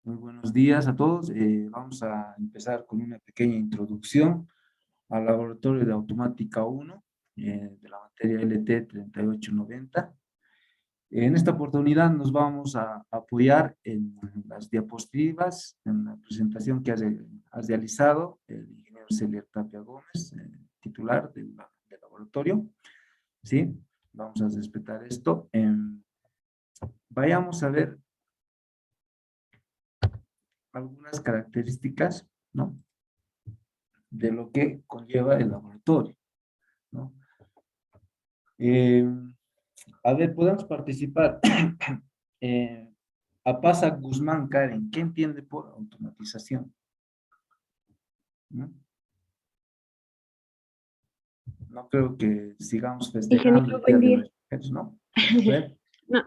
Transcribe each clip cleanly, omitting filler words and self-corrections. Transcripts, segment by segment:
Muy buenos días a todos. Vamos a empezar con una pequeña introducción al laboratorio de automática 1 de la materia LT 3890. En esta oportunidad nos vamos a apoyar en las diapositivas, en la presentación que has realizado el ingeniero Celier Tapia Gómez, titular del laboratorio. ¿Sí? Vamos a respetar esto. Vayamos a ver algunas características, ¿no?, de lo que conlleva el laboratorio, ¿no? A ver, podemos participar. Apasa Guzmán Karen, ¿qué entiende por automatización? ¿No? No creo que sigamos festejando Ingeniero, el Día buen de día. los Ingenieros, ¿no? A ver. No,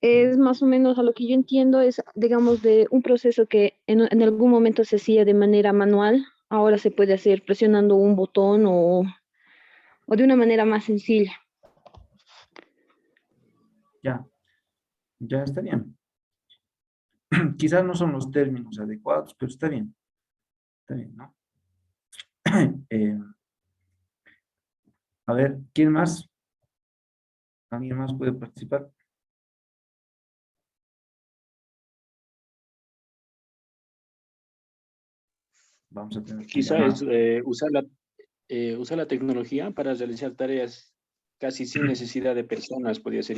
es más o menos a lo que yo entiendo es, digamos, de un proceso que en algún momento se hacía de manera manual, ahora se puede hacer presionando un botón o de una manera más sencilla. Ya está bien. Quizás no son los términos adecuados, pero está bien, ¿no? A ver, ¿quién más? ¿Alguien más puede participar? Vamos a tener que Quizá llamar. es usar la tecnología para realizar tareas casi sin necesidad de personas, podría ser.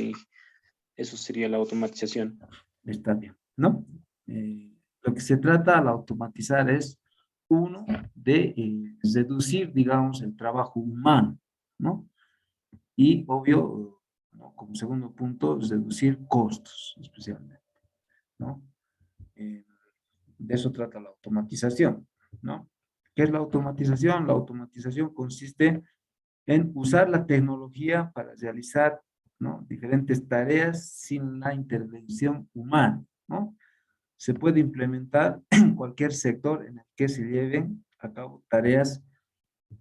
Eso sería la automatización. Está bien, ¿no? Lo que se trata al automatizar es, uno, de reducir, digamos, el trabajo humano, ¿no? Y, obvio, ¿no?, como segundo punto, reducir costos, especialmente, ¿no? De eso trata la automatización, ¿no? ¿Qué es la automatización? La automatización consiste en usar la tecnología para realizar, ¿no?, diferentes tareas sin la intervención humana, ¿no? Se puede implementar en cualquier sector en el que se lleven a cabo tareas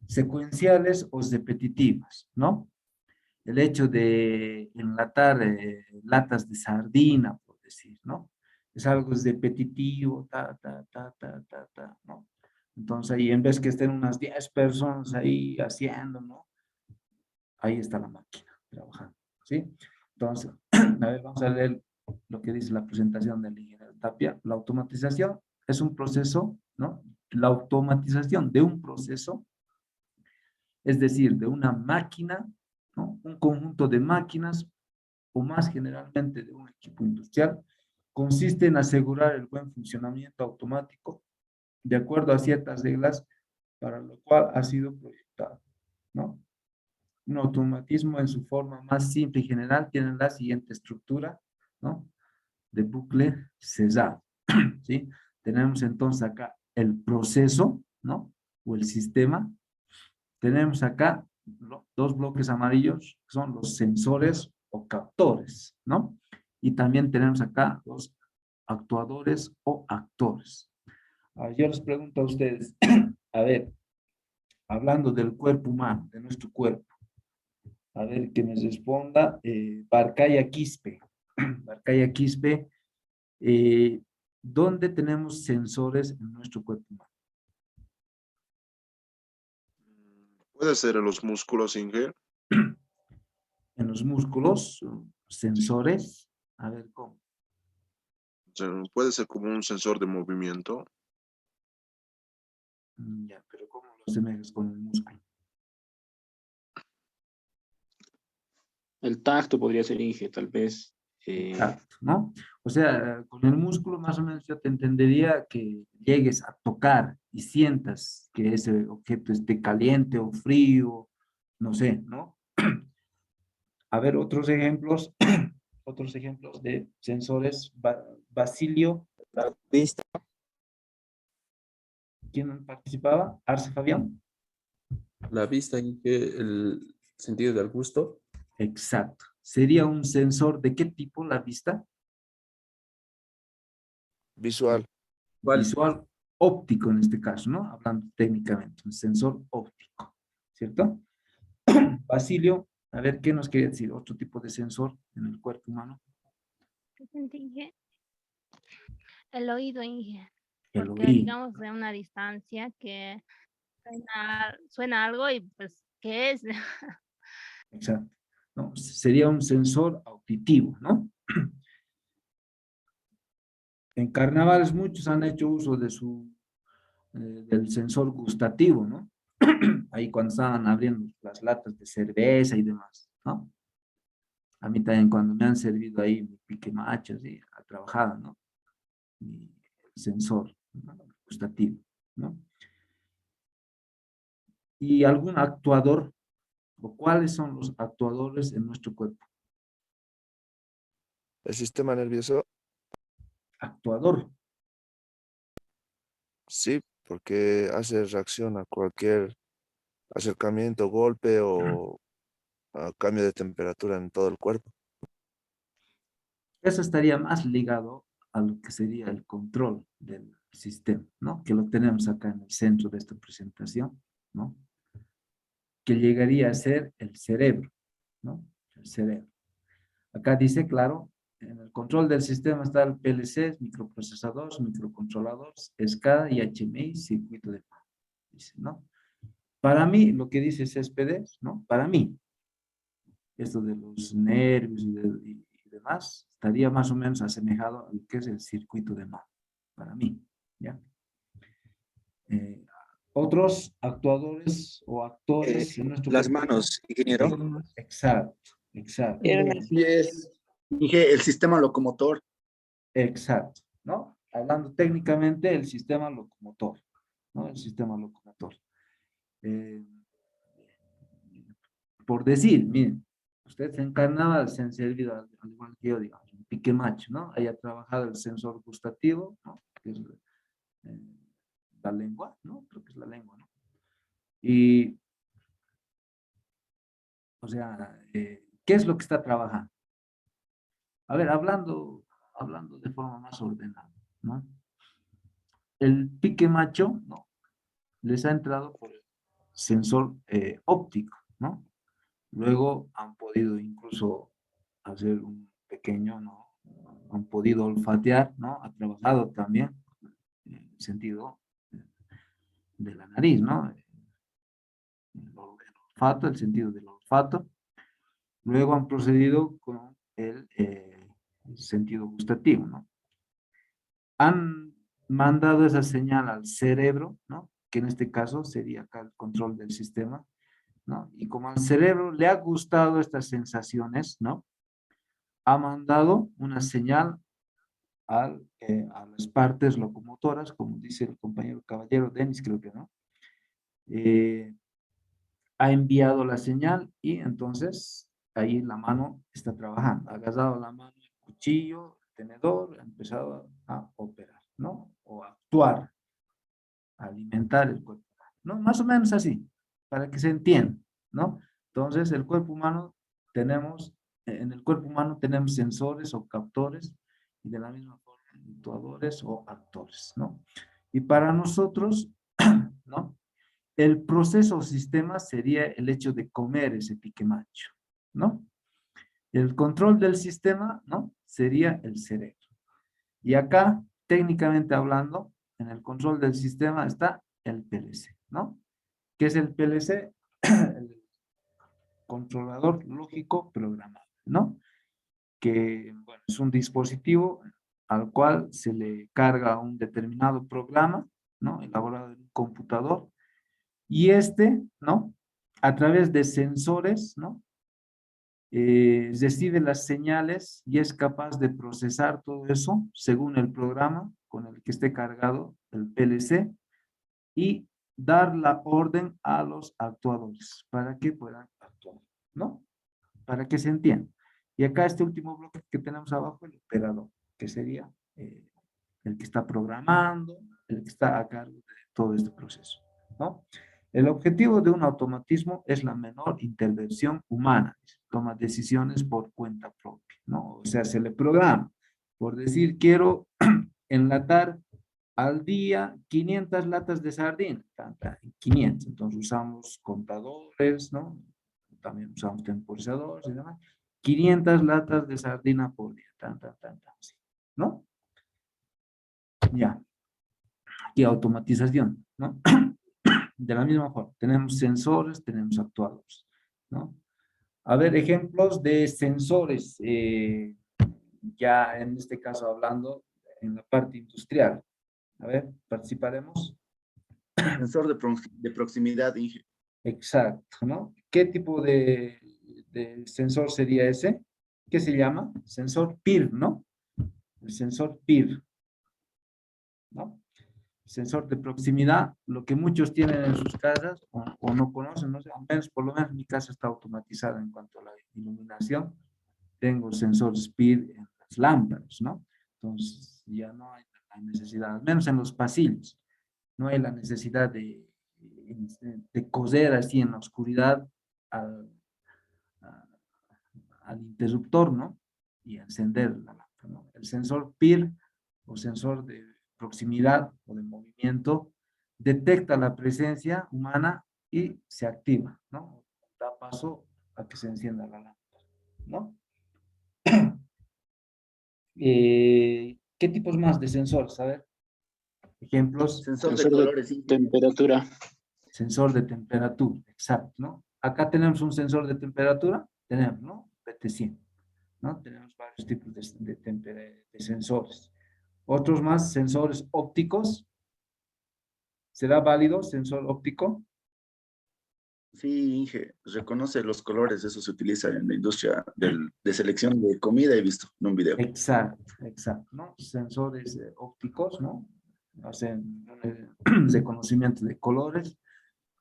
secuenciales o repetitivas, ¿no? El hecho de enlatar latas de sardina, por decir, ¿no? Es algo repetitivo, ¿no? Entonces ahí, en vez que estén unas 10 personas ahí haciendo, ¿no?, ahí está la máquina trabajando, ¿sí? Entonces, a ver, vamos a leer lo que dice la presentación del ingeniero Tapia. La automatización es un proceso, ¿no? La automatización de un proceso, es decir, de una máquina, ¿no?, un conjunto de máquinas, o más generalmente de un equipo industrial, consiste en asegurar el buen funcionamiento automático de acuerdo a ciertas reglas para lo cual ha sido proyectado, ¿no? Un automatismo en su forma más simple y general tiene la siguiente estructura, ¿no?, de bucle cerrado, ¿sí? Tenemos entonces acá el proceso, ¿no?, o el sistema. Tenemos acá dos bloques amarillos, que son los sensores o captores, ¿no? Y también tenemos acá los actuadores o actores. Ahora, yo les pregunto a ustedes, a ver, hablando del cuerpo humano, de nuestro cuerpo, a ver, que me responda Barcaya Quispe. Barcaya Quispe, ¿dónde tenemos sensores en nuestro cuerpo humano? Puede ser en los músculos, Inge. En los músculos, sensores, a ver cómo. O sea, puede ser como un sensor de movimiento. Ya, pero ¿cómo lo asemejas con el músculo? El tacto podría ser, Inge, tal vez. Exacto, ¿no? O sea, con el músculo más o menos yo te entendería que llegues a tocar y sientas que ese objeto esté caliente o frío, no sé, ¿no? A ver, otros ejemplos, otros ejemplos de sensores. Basilio, La vista, ¿quién participaba? Arce Fabián. la vista y que el sentido del gusto. Exacto. ¿Sería un sensor de qué tipo la vista? Visual. Visual óptico en este caso, ¿no? Hablando técnicamente, un sensor óptico, ¿cierto? Basilio, a ver, ¿qué nos quiere decir? Otro tipo de sensor en el cuerpo humano. El oído, Inge, El porque oído. digamos de una distancia que suena algo y pues, ¿qué es? Exacto. ¿No? Sería un sensor auditivo, ¿no? En carnavales muchos han hecho uso de del sensor gustativo, ¿no? Ahí cuando estaban abriendo las latas de cerveza y demás, ¿no? A mí también cuando me han servido ahí mi pique macho, sí, ha trabajado, ¿no? Mi sensor, ¿no? Gustativo, ¿no? Y algún actuador, o cuáles son los actuadores en nuestro cuerpo. El sistema nervioso, Actuador, sí, porque hace reacción a cualquier acercamiento, golpe o a cambio de temperatura en todo el cuerpo. eso estaría más ligado a lo que sería el control del sistema, ¿no? Que lo tenemos acá en el centro de esta presentación, ¿no? Que llegaría a ser el cerebro, ¿no? El cerebro. Acá dice, claro, en el control del sistema está el PLC, microprocesador, microcontrolador, SCADA y HMI, circuito de mando, dice, ¿no? Para mí, lo que dice CSPD, ¿no? Para mí, esto de los nervios y demás, estaría más o menos asemejado a lo que es el circuito de mando, para mí, ¿ya? Otros actuadores o actores en nuestro Las cuerpo. manos, ingeniero. Exacto, exacto. Así es. Dije, el sistema locomotor. Exacto, ¿no? Hablando técnicamente, el sistema locomotor, ¿no? El sistema locomotor. Eh, por decir, miren, usted se encarnaba, se han servido, al igual que yo, digamos, un pique macho, ¿no? Haya trabajado el sensor gustativo, ¿no? Que es eh, la lengua, ¿no? Creo que es la lengua, ¿no? Y, o sea, ¿qué es lo que está trabajando? A ver, hablando de forma más ordenada, ¿no? El pique macho, ¿no? Les ha entrado por el sensor óptico, ¿no? Luego han podido incluso hacer un pequeño, ¿no? Han podido olfatear, ¿no? Ha trabajado también en el sentido de la nariz, ¿no? El olfato, el sentido del olfato. Luego han procedido con el sentido gustativo, ¿no? Han mandado esa señal al cerebro, ¿no? Que en este caso sería acá el control del sistema, ¿no? Y como al cerebro le ha gustado estas sensaciones, ¿no? Ha mandado una señal a las partes locomotoras, como dice el compañero caballero Denis, creo que no. Ha enviado la señal y entonces ahí la mano está trabajando. Ha agarrado la mano el cuchillo, el tenedor, ha empezado a operar, ¿no? O a actuar, a alimentar el cuerpo, ¿no? Más o menos así, para que se entienda, ¿no? Entonces, el cuerpo humano en el cuerpo humano tenemos sensores o captores y de la misma forma actuadores o actores, ¿no? Y para nosotros, ¿no? El proceso o sistema sería el hecho de comer ese pique macho, ¿no? El control del sistema, ¿no? Sería el cerebro. Y acá, técnicamente hablando, en el control del sistema está el PLC, ¿no? ¿Qué es el PLC? El controlador lógico programable, ¿no? Que, bueno, es un dispositivo al cual se le carga un determinado programa, ¿no? Elaborado en un computador. Y ¿no? A través de sensores, ¿no? Recibe las señales y es capaz de procesar todo eso según el programa con el que esté cargado el PLC y dar la orden a los actuadores para que puedan actuar, ¿no? Para que se entienda. Y acá este último bloque que tenemos abajo, el operador, que sería el que está programando, el que está a cargo de todo este proceso, ¿no? El objetivo de un automatismo es la menor intervención humana, toma decisiones por cuenta propia, ¿no? O sea, se le programa, por decir, quiero enlatar al día 500 latas de sardina, 500, entonces usamos contadores, ¿no? También usamos temporizadores y demás, 500 latas de sardina por día, ¿no? Ya. Y automatización, ¿no? De la misma forma, tenemos sensores, tenemos actuadores, ¿no? A ver, ejemplos de sensores, ya en este caso hablando en la parte industrial. A ver, participaremos. Sensor de proximidad, Inge. Exacto, ¿no? ¿Qué tipo de sensor sería ese? ¿Qué se llama? Sensor PIR, ¿no? El sensor PIR, ¿no? Sensor de proximidad, lo que muchos tienen en sus casas o no conocen, no sé, al menos, por lo menos mi casa está automatizada en cuanto a la iluminación. Tengo sensores PIR en las lámparas, ¿no? Entonces ya no hay la necesidad, al menos en los pasillos, no hay la necesidad de coser así en la oscuridad al, al interruptor, ¿no? Y encender la lámpara, ¿no? El sensor PIR o sensor de proximidad o de movimiento detecta la presencia humana y se activa, ¿no? Da paso a que se encienda la lámpara, ¿no? ¿Qué tipos más de sensores? A ver, ejemplos. Sensor de Sensor de colores, Inge. temperatura. Sensor de temperatura, exacto, ¿no? Acá tenemos un sensor de temperatura, tenemos, ¿no? PT100, ¿no? Tenemos varios tipos de sensores. Otros más, sensores ópticos. ¿Será válido sensor óptico? Sí, Inge, reconoce los colores, eso se utiliza en la industria de selección de comida, he visto en un video. Exacto, exacto, ¿no? Sensores ópticos, ¿no? Hacen reconocimiento de colores.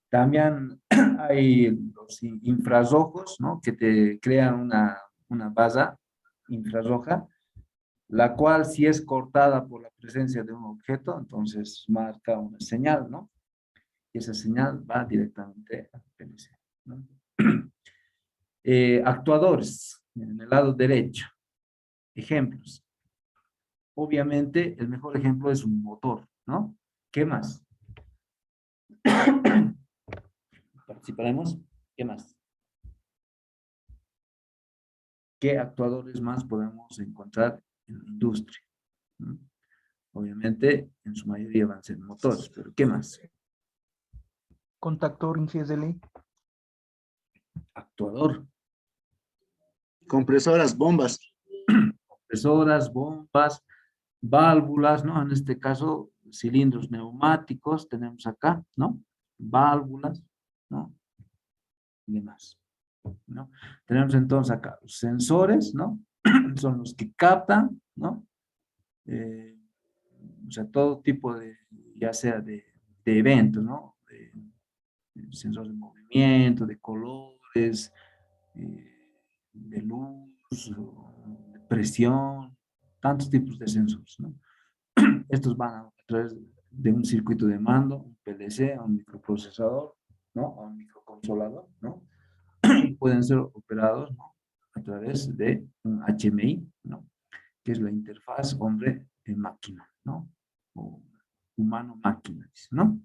También hay los infrarrojos, ¿no? Que te crean una base infrarroja, la cual si es cortada por la presencia de un objeto, entonces marca una señal, ¿no? Y esa señal va directamente al PLC, ¿no? Actuadores, en el lado derecho. Ejemplos. Obviamente, el mejor ejemplo es un motor, ¿no? ¿Qué más? Participaremos. ¿Qué más? ¿Qué actuadores más podemos encontrar en la industria? ¿No? Obviamente, en su mayoría van a ser motores, pero ¿qué más? Contactor, Inge, de ley. Actuador. Compresoras, bombas. Compresoras, bombas, válvulas, ¿no? En este caso, cilindros neumáticos tenemos acá, ¿no? Válvulas, ¿no? Y demás, ¿no? Tenemos entonces acá los sensores, ¿no? Son los que captan, ¿no? O sea, todo tipo de, ya sea de eventos, ¿no? Sensores de movimiento, de colores, de luz, de presión, tantos tipos de sensores, ¿no? Estos van a través de un circuito de mando, un PLC, a un microprocesador, ¿no? A un microcontrolador, ¿no? Y pueden ser operados, ¿no? A través de un HMI, ¿no? Que es la interfaz hombre-máquina, ¿no? O humano-máquina, ¿no?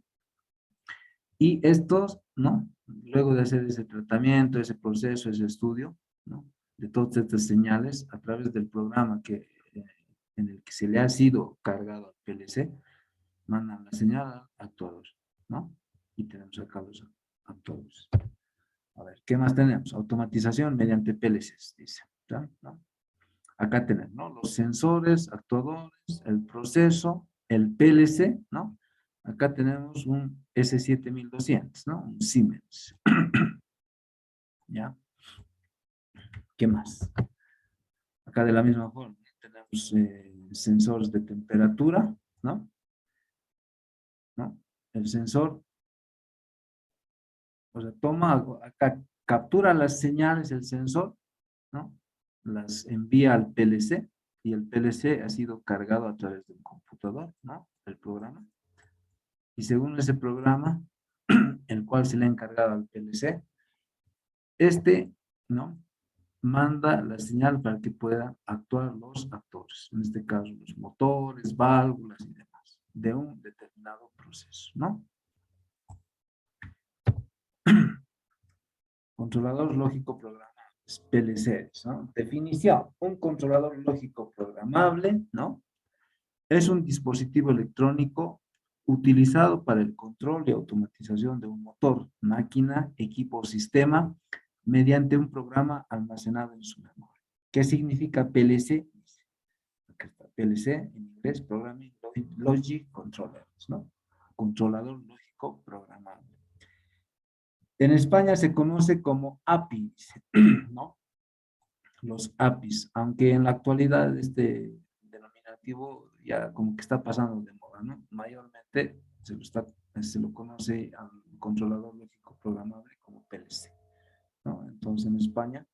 Y estos, ¿no? Luego de hacer ese tratamiento, ese proceso, ese estudio, ¿no? De todas estas señales, a través del programa en el que se le ha sido cargado al PLC, mandan la señal al actuador, ¿no? Y tenemos acá los actuadores. A ver, ¿qué más tenemos? Automatización mediante PLCs, dice, ¿no? Acá tenemos, ¿no? Los sensores, actuadores, el proceso, el PLC, ¿no? Acá tenemos un S7200, ¿no? Un Siemens. ¿Ya? ¿Qué más? Acá de la misma forma tenemos sensores de temperatura, ¿no? ¿No? El sensor, o sea, toma, acá captura las señales del sensor, ¿no? Las envía al PLC y el PLC ha sido cargado a través de un computador, ¿no? El programa. Y según ese programa, el cual se le ha encargado al PLC, ¿no? Manda la señal para que puedan actuar los actores, en este caso los motores, válvulas y demás, de un determinado proceso, ¿no? Controlador lógico programable, PLCs, ¿no? Definición, un controlador lógico programable, ¿no? Es un dispositivo electrónico utilizado para el control y automatización de un motor, máquina, equipo o sistema mediante un programa almacenado en su memoria. ¿Qué significa PLC? Acá está, PLC en inglés, Programming Logic Controller, ¿no? Controlador lógico programable. En España se conoce como API, ¿no? Los APIs, aunque en la actualidad este denominativo ya como que está pasando de moda, ¿no? Mayormente se lo conoce al controlador lógico programable como PLC, ¿no? Entonces en España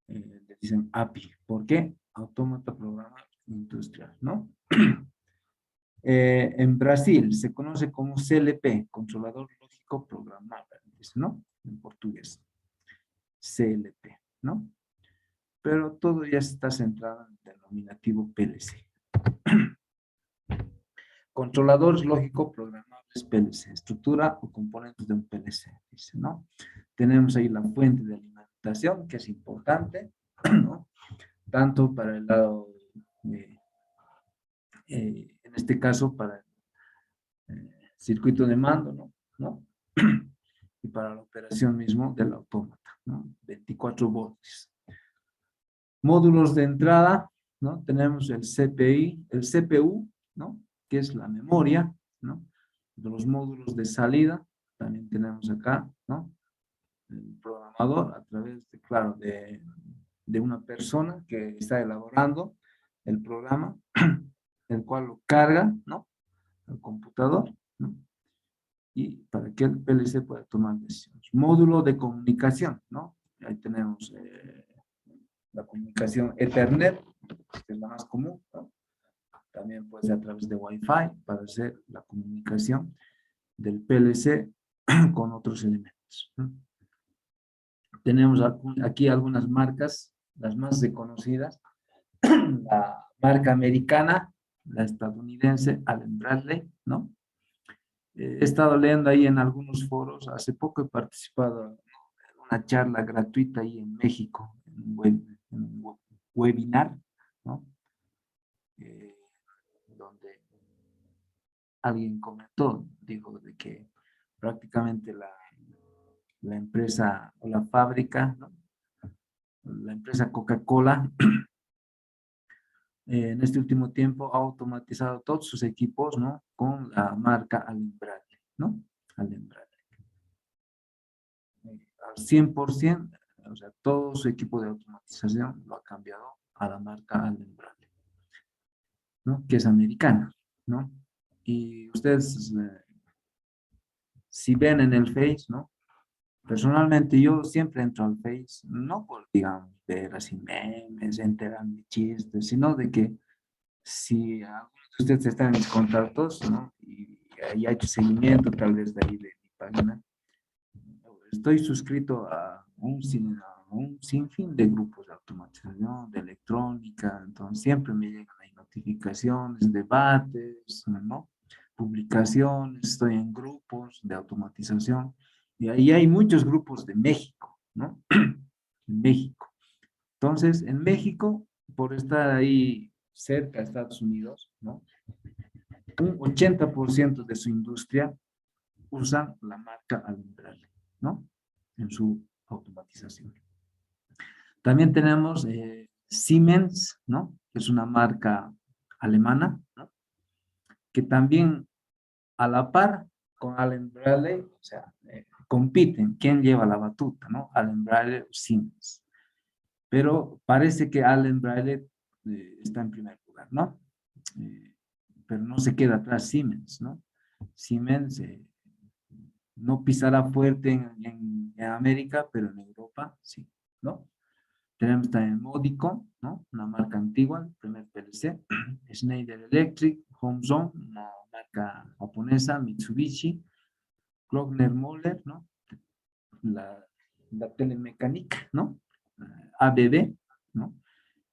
le dicen API. ¿Por qué? Autómata Programa Industrial, ¿no? En Brasil se conoce como CLP, Controlador Lógico Programable, ¿no? En portugués. CLP, ¿no? Pero todo ya está centrado en el denominativo PLC. Controladores lógico programables PLC, estructura o componentes de un PLC, dice, ¿no? Tenemos ahí la fuente de alimentación, que es importante, ¿no? Tanto para el lado, en este caso, para el circuito de mando, ¿no? Y para la operación mismo del autómata, ¿no? 24 voltios. Módulos de entrada, ¿no? Tenemos el CPU, ¿no? Que es la memoria, ¿no? De los módulos de salida, también tenemos acá, ¿no? El programador a través, claro, de una persona que está elaborando el programa, el cual lo carga, ¿no? Al computador, ¿no? Y para que el PLC pueda tomar decisiones. Módulo de comunicación, ¿no? Ahí tenemos la comunicación Ethernet, que es la más común, ¿no? También puede ser a través de Wi-Fi para hacer la comunicación del PLC con otros elementos, ¿no? Tenemos aquí algunas marcas, las más reconocidas. La marca americana, la estadounidense, Allen Bradley, ¿no? He estado leyendo ahí en algunos foros, hace poco he participado en una charla gratuita ahí en México, en un webinar, ¿no? Donde alguien comentó, dijo, de que prácticamente la empresa o la fábrica, ¿no? La empresa Coca-Cola, en este último tiempo ha automatizado todos sus equipos, ¿no? Con la marca Allen Bradley, ¿no? Allen Bradley. Al 100%, o sea, todo su equipo de automatización lo ha cambiado a la marca Allen Bradley, ¿no? Que es americana, ¿no? Y ustedes, si ven en el Face, ¿no? Personalmente yo siempre entro al Face, no por, digamos, ver así memes, enterarme chistes, sino de que si algunos de ustedes están en mis contactos, ¿no? Y ahí ha hecho seguimiento tal vez de ahí de mi página, estoy suscrito a un sinfín de grupos de automatización, de electrónica, entonces siempre me llegan ahí notificaciones, debates, ¿no? Publicaciones, estoy en grupos de automatización, y ahí hay muchos grupos de México, ¿no? En México. Entonces, en México, por estar ahí cerca de Estados Unidos, ¿no? Un 80% de su industria usan la marca Allen Bradley, ¿no? En su automatización. También tenemos Siemens, ¿no? Que es una marca alemana, ¿no? Que también a la par con Allen Bradley, o sea, compiten, ¿quién lleva la batuta, no? Allen Bradley o Siemens. Pero parece que Allen Bradley está en primer lugar, ¿no? Pero no se queda atrás Siemens, ¿no? Siemens no pisará fuerte en América, pero en Europa sí, ¿no? Tenemos también Modicon, ¿no? Una marca antigua, el primer PLC. Schneider Electric, Homezone, una marca japonesa, Mitsubishi. Klöckner Moller, ¿no? La Telemecanique, ¿no? ABB, ¿no?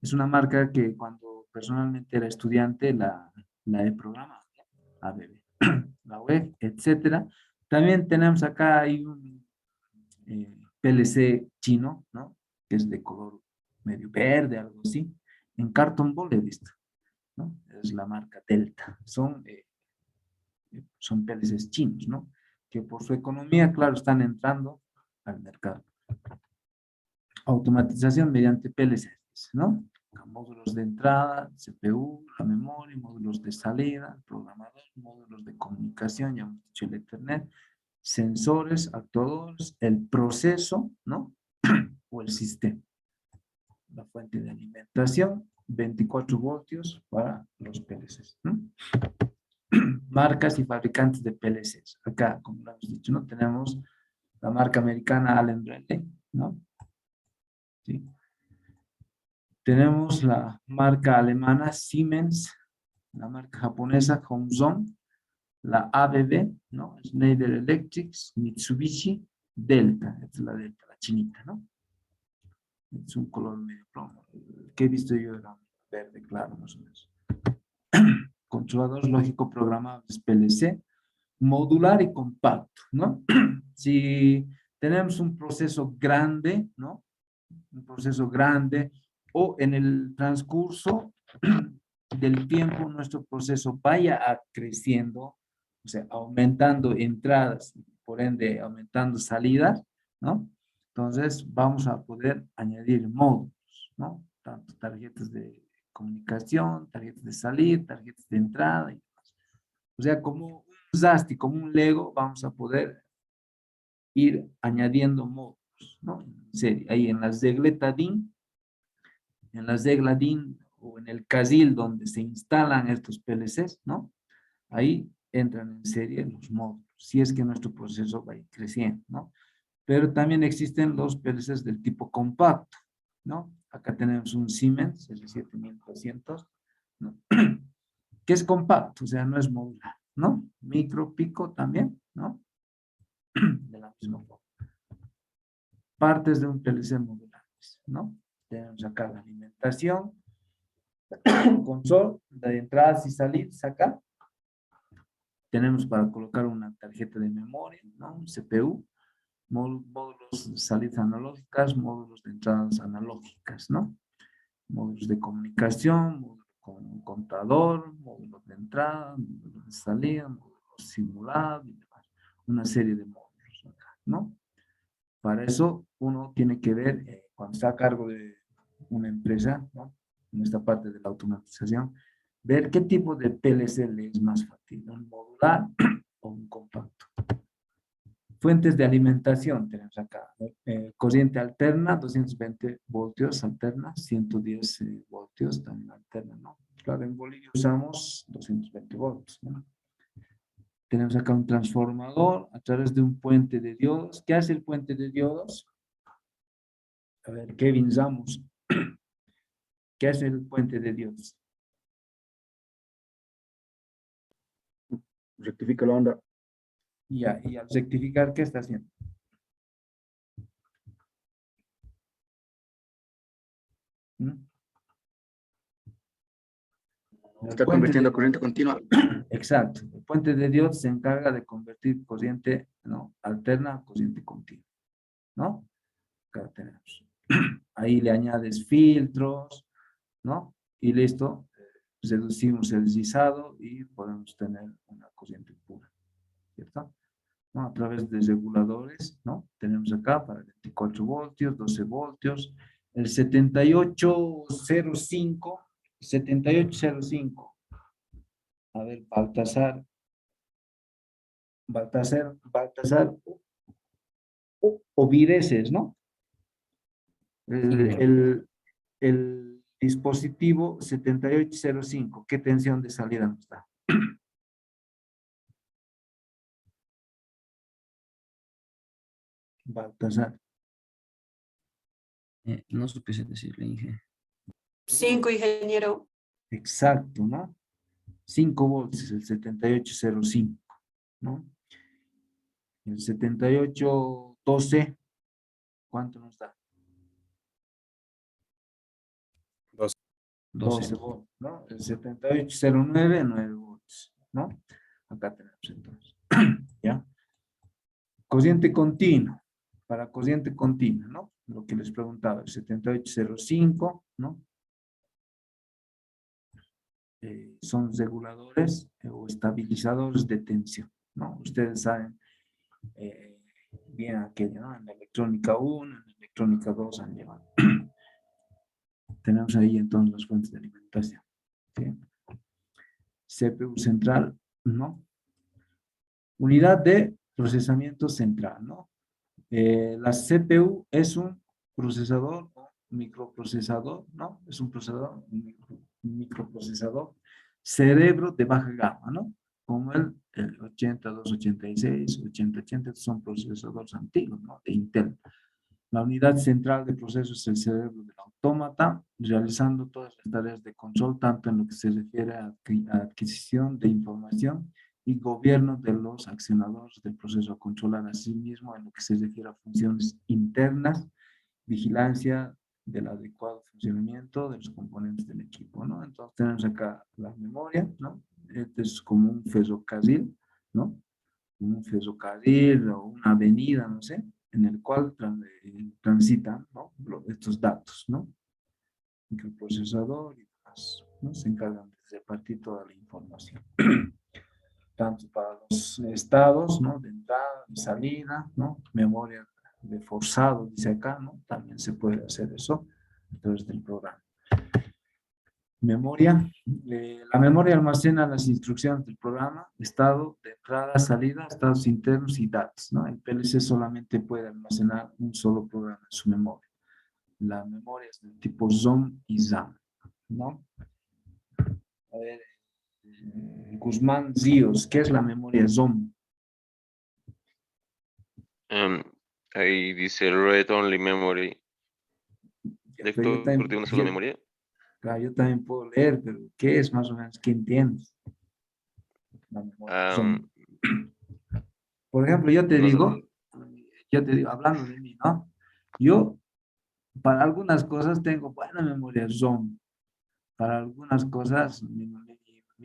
Es una marca que cuando personalmente era estudiante la he programado, ¿no? ABB. La web, etcétera. También tenemos acá hay un PLC chino, ¿no? Que es de color medio verde, algo así. En Carton Ball he visto. ¿no? Es la marca Delta. Son PLCs chinos, ¿no? Que por su economía, claro, están entrando al mercado. Automatización mediante PLCs, ¿no? Módulos de entrada, CPU, la memoria, módulos de salida, programador, módulos de comunicación, ya hemos dicho el Ethernet, sensores, actuadores, el proceso, ¿no? O el sistema. La fuente de alimentación, 24 voltios para los PLCs, ¿no? Marcas y fabricantes de PLCs. Acá, como lo hemos dicho, ¿no? Tenemos la marca americana Allen Bradley, ¿no? ¿Sí? Tenemos la marca alemana Siemens, la marca japonesa Hongzhou, la ABB, ¿no? Schneider Electric, Mitsubishi, Delta, esta es la Delta, la chinita, ¿no? Es un color medio plomo. El que he visto yo era verde claro, más o menos. Controladores lógico programables PLC, modular y compacto, ¿no? Si tenemos un proceso grande, ¿no? Un proceso grande, o en el transcurso del tiempo nuestro proceso vaya creciendo, o sea, aumentando entradas, por ende aumentando salidas, ¿no? Entonces vamos a poder añadir módulos, ¿no? Tanto tarjetas de comunicación, tarjetas de salida, tarjetas de entrada y demás. O sea, como un ZASTI, como un Lego, vamos a poder ir añadiendo módulos, ¿no? En serie, ahí en las regletas DIN, en las reglas DIN o en el CASIL donde se instalan estos PLCs, ¿no? Ahí entran en serie los módulos, si es que nuestro proceso va a ir creciendo, ¿no? Pero también existen los PLCs del tipo compacto, ¿no? Acá tenemos un Siemens, el 7200, ¿no? Que es compacto, o sea, no es modular, ¿no? Micro, pico también, ¿no? De la misma forma. Partes de un PLC modulares, ¿no? Tenemos acá la alimentación, console, de entradas y salidas acá. Tenemos para colocar una tarjeta de memoria, ¿no? Un CPU, módulos de salidas analógicas, módulos de entradas analógicas, ¿no? Módulos de comunicación, módulo con un contador, módulos de entrada, módulos de salida, módulos simulados y demás. Una serie de módulos acá, ¿no? Para eso uno tiene que ver, cuando está a cargo de una empresa, ¿no? En esta parte de la automatización, ver qué tipo de PLC le es más factible, un modular o un compacto. Fuentes de alimentación tenemos acá, corriente alterna, 220 voltios alterna, 110 voltios también alterna, ¿no? Claro, en Bolivia usamos 220 voltios, ¿no? Tenemos acá un transformador a través de un puente de diodos. ¿Qué hace el puente de diodos? A ver, Kevin Ramos. ¿Qué hace el puente de diodos? Rectifica la onda. Y al rectificar, ¿qué está haciendo? ¿Mm? Está convirtiendo a corriente continua. Exacto. El puente de diodos se encarga de convertir corriente, ¿no?, alterna a corriente continua, ¿no? Acá tenemos. Ahí le añades filtros, ¿no? Y listo. Reducimos el rizado y podemos tener una corriente pura, ¿cierto? ¿No? A través de reguladores, ¿no? Tenemos acá para 24 voltios, 12 voltios, el 7805, 7805. A ver, Baltasar Ovireses, ¿no? El dispositivo 7805, ¿qué tensión de salida nos da? Baltasar. No supiese decirle, Inge. 5, ingeniero. Exacto, ¿no? 5 voltios, el 7805, ¿no? El 7812, ¿cuánto nos da? 12 voltios, ¿no? El 7809, 9 voltios, ¿no? Acá tenemos entonces, ¿ya? Corriente continua, para corriente continua, ¿no? Lo que les preguntaba, el 7805, ¿no? son reguladores o estabilizadores de tensión, ¿no? Ustedes saben bien aquello, ¿no? En electrónica 1, en electrónica 2 han llevado. Tenemos ahí entonces las fuentes de alimentación, ¿sí? CPU central, ¿no? Unidad de procesamiento central, ¿no? La CPU es un procesador o microprocesador, ¿no? Es un procesador, un microprocesador, cerebro de baja gama, ¿no? Como el 8286, 8080, son procesadores antiguos, ¿no? De Intel. La unidad central de proceso es el cerebro del autómata, realizando todas las tareas de control, tanto en lo que se refiere a adquisición de información y gobierno de los accionadores del proceso a controlar, asimismo en lo que se refiere a funciones internas, vigilancia del adecuado funcionamiento de los componentes del equipo, ¿no? Entonces tenemos acá la memoria, ¿no? Este es como un ferrocarril, ¿no? Un ferrocarril o una avenida, no sé, en el cual transitan, ¿no? Estos datos, ¿no? Microprocesador y demás, ¿no? Se encargan de repartir toda la información. Tanto para los estados, ¿no? De entrada y salida, ¿no? Memoria de forzado, dice acá, ¿no? También se puede hacer eso a través del programa. Memoria. La memoria almacena las instrucciones del programa, estado de entrada, salida, estados internos y datos, ¿no? El PLC solamente puede almacenar un solo programa en su memoria. La memoria es del tipo ZOM y ZAM, ¿no? A ver, Guzmán Ríos, ¿qué es la memoria ZOM? Ahí dice Read Only Memory. Lector de una sola memoria. Claro, yo también puedo leer, pero ¿qué es más o menos? ¿Qué entiendes? La memoria ZOM. Por ejemplo, yo te digo, hablando de mí, ¿no? Yo, para algunas cosas tengo buena memoria ZOM. Para algunas cosas, mi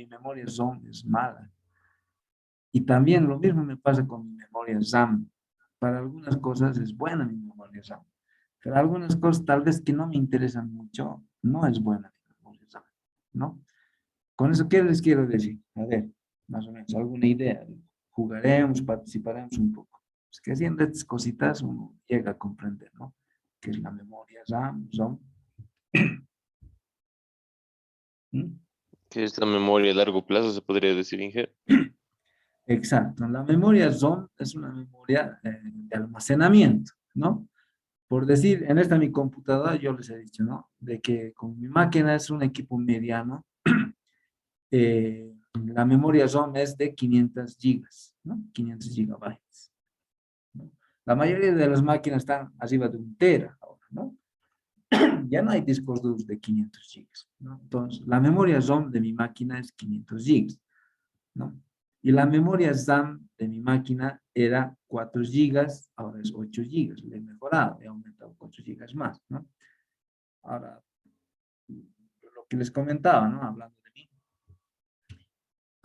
memoria ZOM es mala. Y también lo mismo me pasa con mi memoria ZAM. Para algunas cosas es buena mi memoria ZAM. Pero algunas cosas tal vez que no me interesan mucho, no es buena mi memoria ZAM, ¿no? Con eso, ¿qué les quiero decir? A ver, más o menos, alguna idea. Jugaremos, participaremos un poco. Es que haciendo estas cositas uno llega a comprender, ¿no? ¿Qué es la memoria RAM, ZOM? ¿Qué es la memoria a largo plazo, se podría decir, Inge? Exacto. La memoria ZOM es una memoria de almacenamiento, ¿no? Por decir, en esta mi computadora yo les he dicho, ¿no? De que con mi máquina es un equipo mediano, la memoria ZOM es de 500 gigas, ¿no? 500 gigabytes, ¿no? La mayoría de las máquinas están arriba de 1 tera ahora, ¿no? Ya no hay discos duros de 500 gigas, ¿no? Entonces, la memoria ZOM de mi máquina es 500 gigas, ¿no? Y la memoria ZAM de mi máquina era 4 gigas, ahora es 8 gigas. Le he mejorado, he aumentado 4 gigas más, ¿no? Ahora, lo que les comentaba, ¿no? Hablando de mí.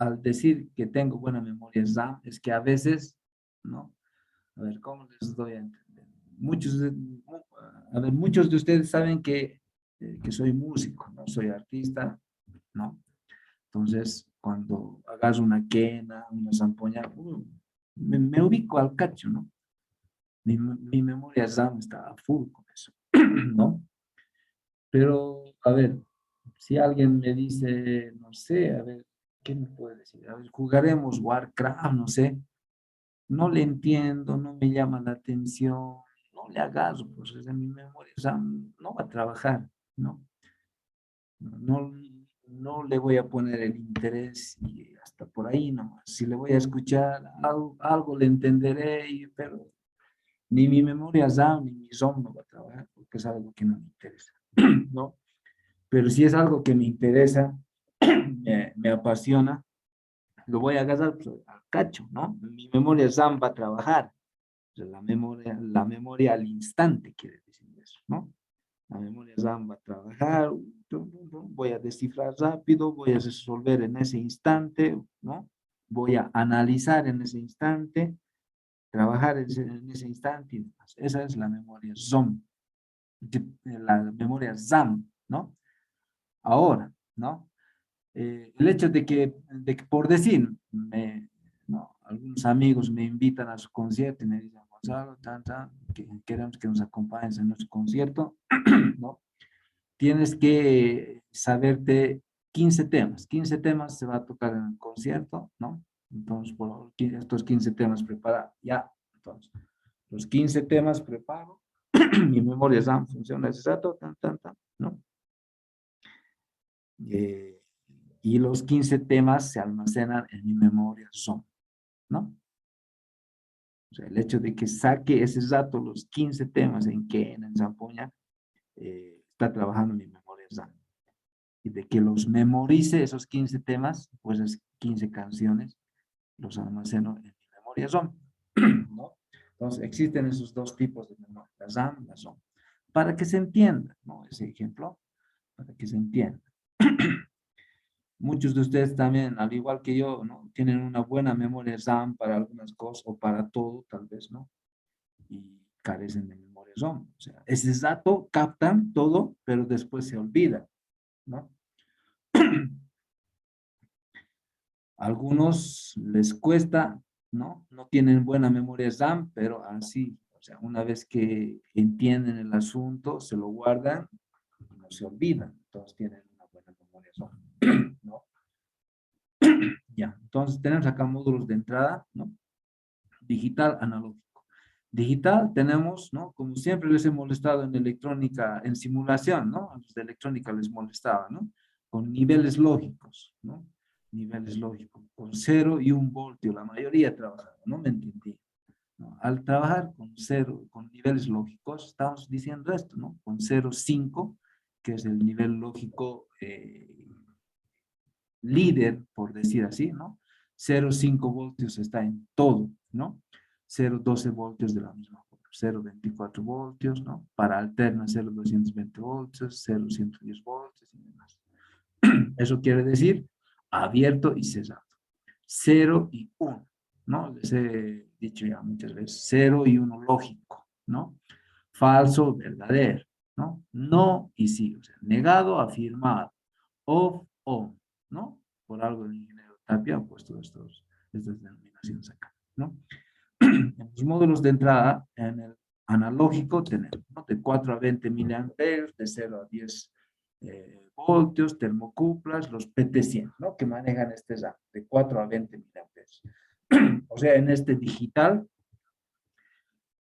Al decir que tengo buena memoria ZAM, es que a veces, ¿no? A ver, ¿cómo les doy a entender? Muchos de ustedes saben que soy músico, ¿no? Soy artista, ¿no? Entonces, cuando hagas una quena, una zampoña, me ubico al cacho, ¿no? Mi memoria ZAM está a full con eso, ¿no? Pero, a ver, si alguien me dice, no sé, a ver, ¿qué me puede decir? A ver, jugaremos Warcraft, no sé. No le entiendo, no me llama la atención, no le hagas, pues es de mi memoria ZAM, no va a trabajar, ¿no? No le voy a poner el interés y hasta por ahí nomás. Si le voy a escuchar, algo le entenderé, pero ni mi memoria ZAM ni mi ZOM no va a trabajar porque es algo que no me interesa, ¿no? Pero si es algo que me interesa, me apasiona, lo voy a agarrar pues, al cacho, ¿no? Mi memoria ZAM va a trabajar. La memoria al instante quiere decir eso, ¿no? La memoria ZAM va a trabajar, voy a descifrar rápido, voy a resolver en ese instante, ¿no? Voy a analizar en ese instante, trabajar en ese instante y demás. Esa es la memoria ZOM, la memoria ZAM, ¿no? Ahora, ¿no? el hecho de que por decir, no, algunos amigos me invitan a su concierto y me dicen, Gonzalo, queremos que nos acompañes en nuestro concierto, ¿no? Tienes que saberte 15 temas. 15 temas se va a tocar en el concierto, ¿no? Entonces, por favor, estos 15 temas prepara ya. Entonces, los 15 temas preparo. Mi memoria RAM funciona exacto, ¿no? Y los 15 temas se almacenan en mi memoria RAM, ¿no? O sea, el hecho de que saque ese dato, los 15 temas en que en Zampoña está trabajando mi memoria RAM. Y de que los memorice esos 15 temas, pues esas 15 canciones, los almaceno en mi memoria RAM, ¿no? Entonces, existen esos dos tipos de memoria, la RAM y la ROM. Para que se entienda, ¿no? Ese ejemplo, para que se entienda. Muchos de ustedes también, al igual que yo, ¿no? Tienen una buena memoria RAM para algunas cosas o para todo, tal vez, ¿no? Y carecen de memoria ROM. O sea, ese dato captan todo, pero después se olvida, ¿no? Algunos les cuesta, ¿no? No tienen buena memoria RAM, pero así, o sea, una vez que entienden el asunto, se lo guardan y no se olvidan. Entonces tienen una buena memoria RAM, ¿no? Ya, entonces tenemos acá módulos de entrada, ¿no? Digital, analógico. Digital tenemos, ¿no? Como siempre les he molestado en electrónica, en simulación, ¿no? A los de electrónica les molestaba, ¿no? Con niveles lógicos, ¿no? Niveles lógicos, con 0 y 1 voltio, la mayoría trabajaba, no me entendí. ¿No? Al trabajar con 0, con niveles lógicos, estamos diciendo esto, ¿no? Con 0,5, que es el nivel lógico líder, por decir así, ¿no? 0,5 voltios está en todo, ¿no? 0,12 voltios de la misma forma, 0,24 voltios, ¿no? Para alterna 0,220 voltios, 0,110 voltios y demás. Eso quiere decir abierto y cerrado. 0 y 1, ¿no? Les he dicho ya muchas veces, 0 y 1 lógico, ¿no? Falso, verdadero, ¿no? No y sí, o sea, negado, afirmado, off, on, ¿no? Por algo el ingeniero Tapia ha puesto estas denominaciones acá, ¿no? En los módulos de entrada, en el analógico tenemos, ¿no? De 4 a 20 miliamperes, de 0 a 10 voltios, termocuplas, los PT100, ¿no? Que manejan este rango, de 4 a 20 miliamperes. O sea, en este digital,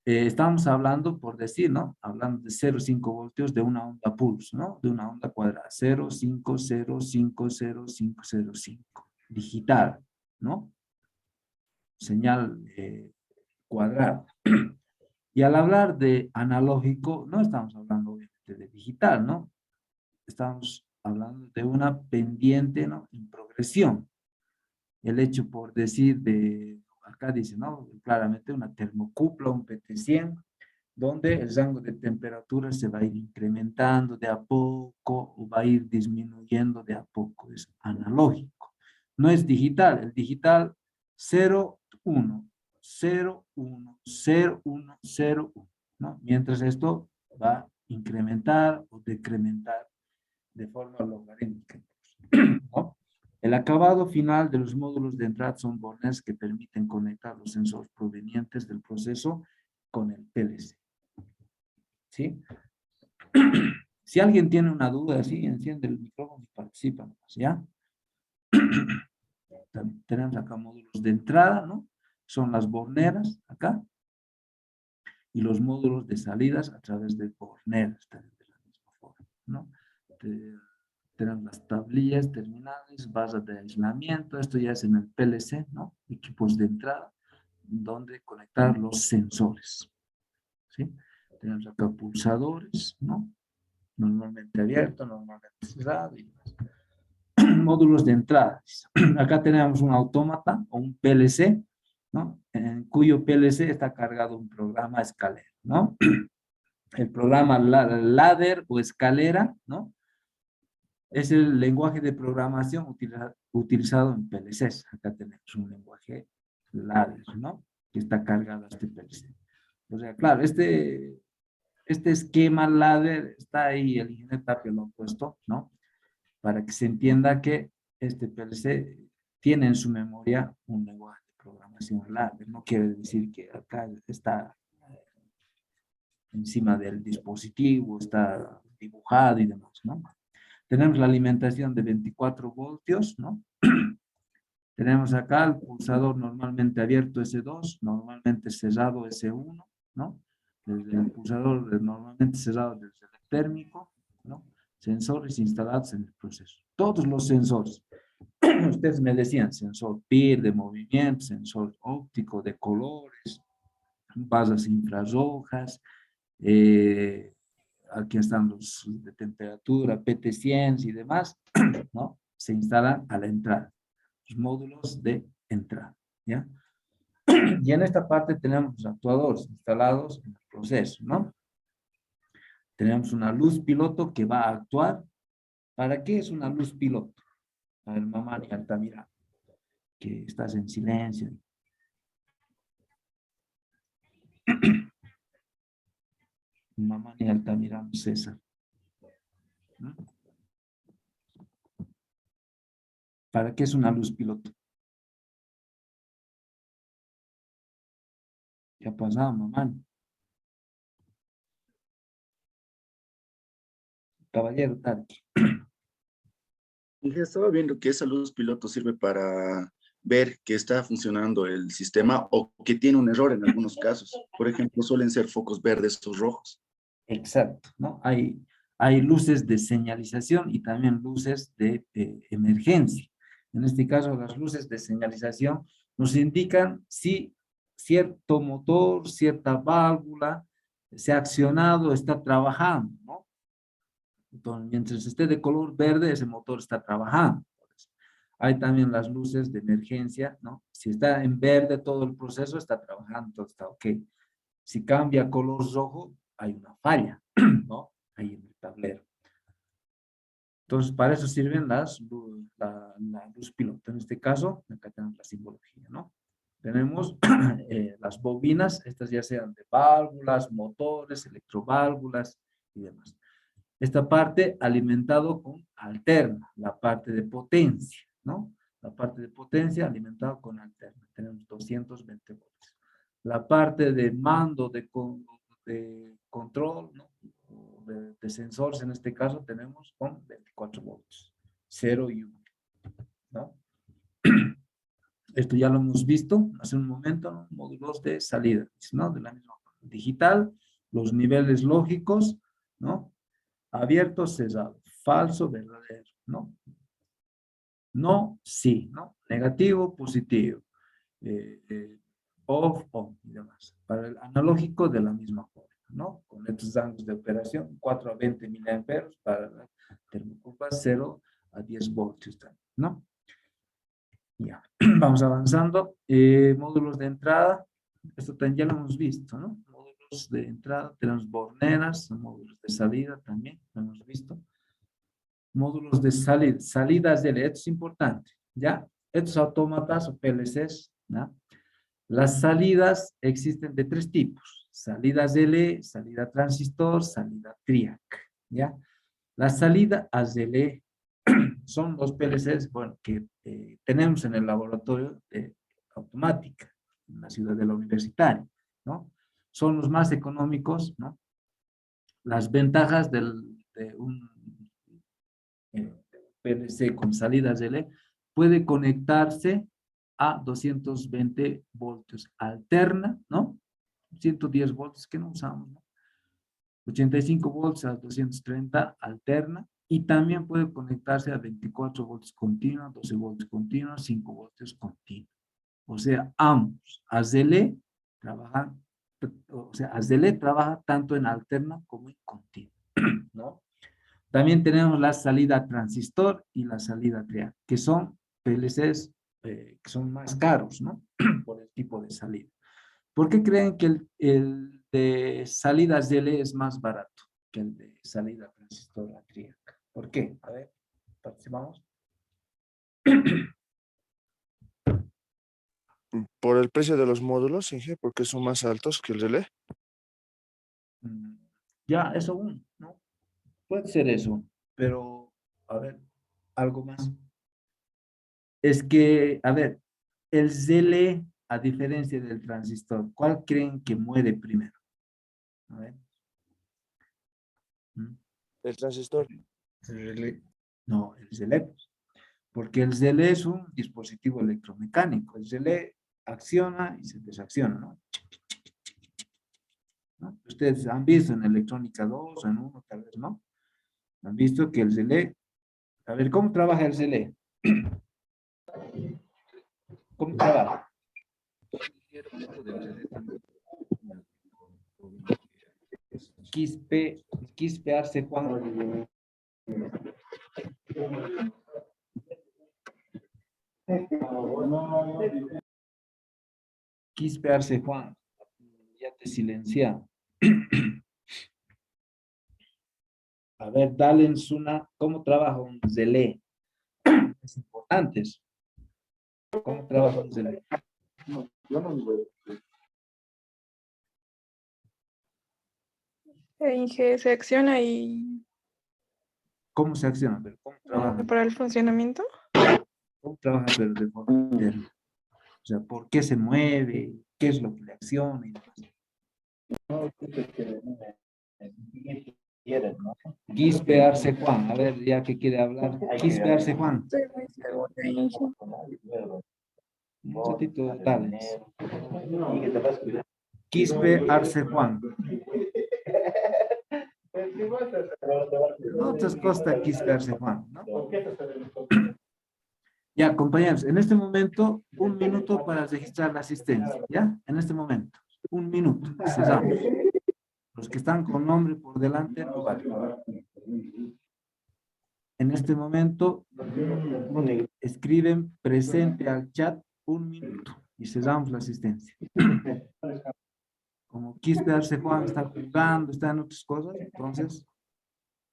estamos hablando, por decir, ¿no? Hablando de 0,5 voltios de una onda pulse, ¿no? De una onda cuadrada, 0,5050505. Digital, ¿no? Señal cuadrada. Y al hablar de analógico, no estamos hablando obviamente de digital, ¿no? Estamos hablando de una pendiente, ¿no? En progresión. El hecho, por decir, acá dice, ¿no? Claramente una termocupla, un PT100, donde el rango de temperatura se va a ir incrementando de a poco o va a ir disminuyendo de a poco. Es analógico. No es digital. El digital 0, 1, 0, 1, 0, 1, 0, 1, ¿no? Mientras esto va a incrementar o decrementar de forma logarítmica, ¿no? El acabado final de los módulos de entrada son bornes que permiten conectar los sensores provenientes del proceso con el PLC. ¿Sí? Si alguien tiene una duda, sí, enciende el micrófono y participa, ¿ya? Tenemos acá módulos de entrada, ¿no? Son las borneras, acá. Y los módulos de salidas a través de borneras, también de la misma forma, ¿no? Tenemos las tablillas terminales, barras de aislamiento, esto ya es en el PLC, ¿no? Equipos de entrada, donde conectar los sensores, ¿sí? Tenemos acá pulsadores, ¿no? Normalmente abierto, normalmente cerrado y demás. Módulos de entrada. Acá tenemos un autómata o un PLC, ¿no? En cuyo PLC está cargado un programa escalera, ¿no? El programa ladder o escalera, ¿no? Es el lenguaje de programación utilizado en PLCs. Acá tenemos un lenguaje ladder, ¿no? Que está cargado a este PLC. O sea, claro, este esquema ladder está ahí, el ingeniero Tapia lo ha puesto, ¿no? Para que se entienda que este PLC tiene en su memoria un lenguaje de programación larga. No quiere decir que acá está encima del dispositivo, está dibujado y demás, ¿no? Tenemos la alimentación de 24 voltios, ¿no? Tenemos acá el pulsador normalmente abierto S2, normalmente cerrado S1, ¿no? Desde el pulsador normalmente cerrado desde el térmico, ¿no? Sensores instalados en el proceso. Todos los sensores. Ustedes me decían, sensor PIR de movimiento, sensor óptico de colores, basas infrarrojas, aquí están los de temperatura, PT100 y demás, ¿no? Se instalan a la entrada, los módulos de entrada, ¿ya? Y en esta parte tenemos los actuadores instalados en el proceso, ¿no? Tenemos una luz piloto que va a actuar. ¿Para qué es una luz piloto? A ver, mamá y Altamira, que estás en silencio. Mamá y Altamira, César. ¿No? ¿Para qué es una luz piloto? ¿Qué ha pasado, mamá? Caballero Tarki. Y ya estaba viendo que esa luz piloto sirve para ver que está funcionando el sistema o que tiene un error en algunos casos. Por ejemplo, suelen ser focos verdes o rojos. Exacto, ¿no? Hay luces de señalización y también luces de emergencia. En este caso, las luces de señalización nos indican si cierto motor, cierta válvula se ha accionado, está trabajando, ¿no? Entonces, mientras esté de color verde, ese motor está trabajando. Hay también las luces de emergencia, ¿no? Si está en verde todo el proceso, está trabajando, todo está ok. Si cambia a color rojo, hay una falla, ¿no? Ahí en el tablero. Entonces, para eso sirven la luz piloto. En este caso, acá tenemos la simbología, ¿no? Tenemos las bobinas, estas ya sean de válvulas, motores, electroválvulas y demás. Esta parte alimentado con alterna, la parte de potencia, ¿no? La parte de potencia alimentado con alterna. Tenemos 220 voltios. La parte de mando de control, ¿no? De sensores, en este caso, tenemos con 24 voltios. 0 y 1, ¿no? Esto ya lo hemos visto hace un momento, ¿no? Módulos de salida, ¿no? De la misma forma. Digital, los niveles lógicos, ¿no? Abierto, cerrado, falso, verdadero, ¿no? No, sí, ¿no? Negativo, positivo, off, on y demás. Para el analógico de la misma forma, ¿no? Con estos rangos de operación, 4 a 20 miliamperes para la termocurva, 0 a 10 voltios también, ¿no? Ya, vamos avanzando. Módulos de entrada, esto también ya lo hemos visto, ¿no? Módulos de entrada, tenemos borneras, módulos de salida también, lo hemos visto. Módulos de salida, salidas de LED, esto es importante, ¿ya? Estos autómatas o PLCs, ¿ya? Las salidas existen de 3 tipos, salidas DLE, salida transistor, salida TRIAC, ¿ya? La salida AZLE son los PLCs, bueno, que tenemos en el laboratorio de automática, en la ciudad de la universitaria, ¿no? Son los más económicos, ¿no? Las ventajas de un PLC con salidas DLE puede conectarse a 220 voltios alterna, ¿no? 110 voltios que no usamos, ¿no? 85 volts a 230 alterna y también puede conectarse a 24 voltios continua, 12 voltios continua, 5 voltios continua. O sea, ambos, AZLE trabajan, o sea, AZLE trabaja tanto en alterna como en continua, ¿no? También tenemos la salida transistor y la salida trial, que son PLCs que son más caros, ¿no? Por el tipo de salida. ¿Por qué creen que el de salidas DLE es más barato que el de salida transistor triac? ¿Por qué? A ver, participamos. Por el precio de los módulos, Inge, porque son más altos que el relé. Ya, eso, ¿no? Puede ser eso, pero, a ver, algo más. Es que, a ver, el relé, a diferencia del transistor, ¿cuál creen que muere primero? A ver. El transistor. No, el relé. Porque el relé es un dispositivo electromecánico. El relé acciona y se desacciona, ¿no? ¿No? Ustedes han visto en electrónica 2 o en 1, tal vez, ¿no? Han visto que el relé... A ver, ¿cómo trabaja el relé? ¿Cómo trabaja? Quispe Arce Juan. Quispe Arce Juan. Ya te silencia. A ver, dale en Suna, ¿cómo trabaja un relé? Es importante eso. ¿Cómo trabaja un relé? Inge se acciona y ¿Cómo se acciona? A ver, ¿cómo trabaja? para el funcionamiento. ¿Cómo trabaja pero de forma interna? O sea, ¿por qué se mueve? ¿Qué es lo que le acciona? Y demás. Quispe Arce Juan, a ver, ya que quiere hablar. Quispe Arce Juan. Estoy muy segura, Inge. Un ratito, dale. Quispe Arce Juan. No te costa Quispe Arce Juan, ¿no? Ya, compañeros, en este momento, 1 minuto para registrar la asistencia, ¿ya? En este momento, 1 minuto, cesamos. Los que están con nombre por delante, no vale. En este momento, escriben presente al chat 1 minuto y cesamos la asistencia. Como Quispe Arce Juan está jugando, está en otras cosas, entonces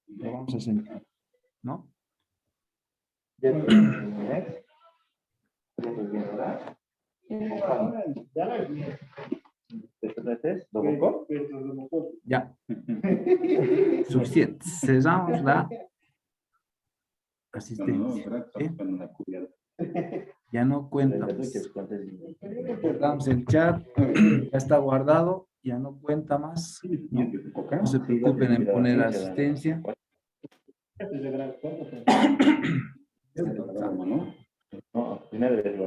lo vamos a sentar, ¿no? Ya. Suficiente. Cesamos la asistencia. ¿Sí? Ya no cuenta más. Guardamos el chat. Ya está guardado. Ya no cuenta más. No, no se preocupen en poner asistencia.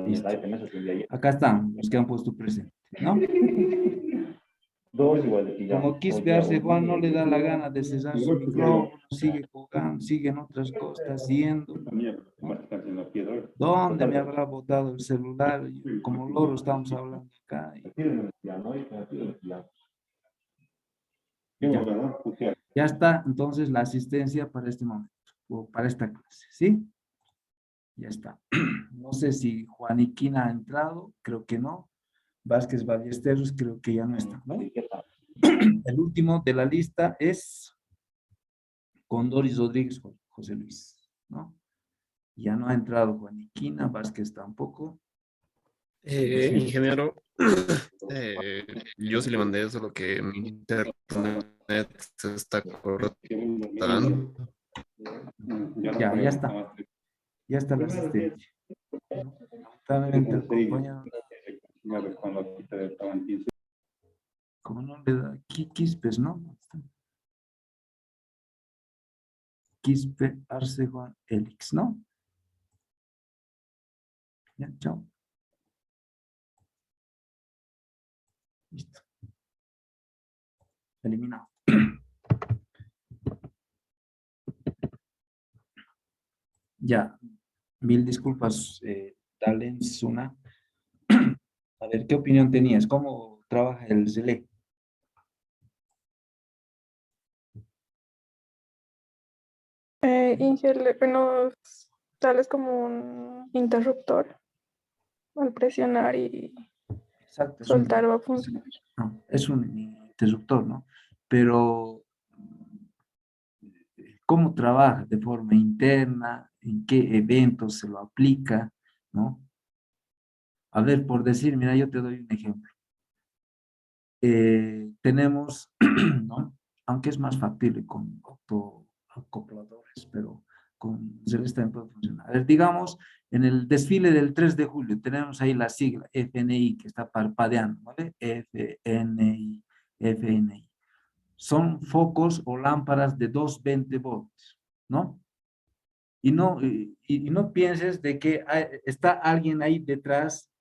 Listo. Acá están los que han puesto presente, ¿no? Como Quispe Arce Juan no le da la gana de cesar su micrófono, sigue jugando, sigue en otras cosas, yendo. ¿Dónde me habrá botado el celular? Como loro estamos hablando acá. Ya está entonces la asistencia para este momento, o para esta clase, ¿sí? Ya está. No sé si Juaniquina ha entrado, creo que no. Vázquez Ballesteros creo que ya no está, ¿no? El último de la lista es Condoris Rodríguez José Luis, ¿no? Ya no ha entrado Juaniquina, Vázquez tampoco. Ingeniero, yo sí le mandé eso, lo que mi internet se está cortando. Ya está. Ya está la asistencia. Lamentablemente el compañero... Como no le da Quispes, ¿no? Quispe Arce Juan Elix, ¿no? Ya, chao. Listo. Eliminado. Ya, mil disculpas, Dalen Suna. A ver, ¿qué opinión tenías? ¿Cómo trabaja el relé? Inge, bueno, tal es como un interruptor. Al presionar y Exacto, soltar va a funcionar. No, es un interruptor, ¿no? Pero, ¿cómo trabaja de forma interna? ¿En qué eventos se lo aplica? ¿No? A ver, por decir, mira, yo te doy un ejemplo. Tenemos, ¿no? Aunque es más factible con autoacopladores, pero con celeste también puede funcionar. A ver, digamos, en el desfile del 3 de julio tenemos ahí la sigla FNI que está parpadeando, ¿vale? FNI, FNI. Son focos o lámparas de 220 volts, ¿no? Y no pienses de que está alguien ahí detrás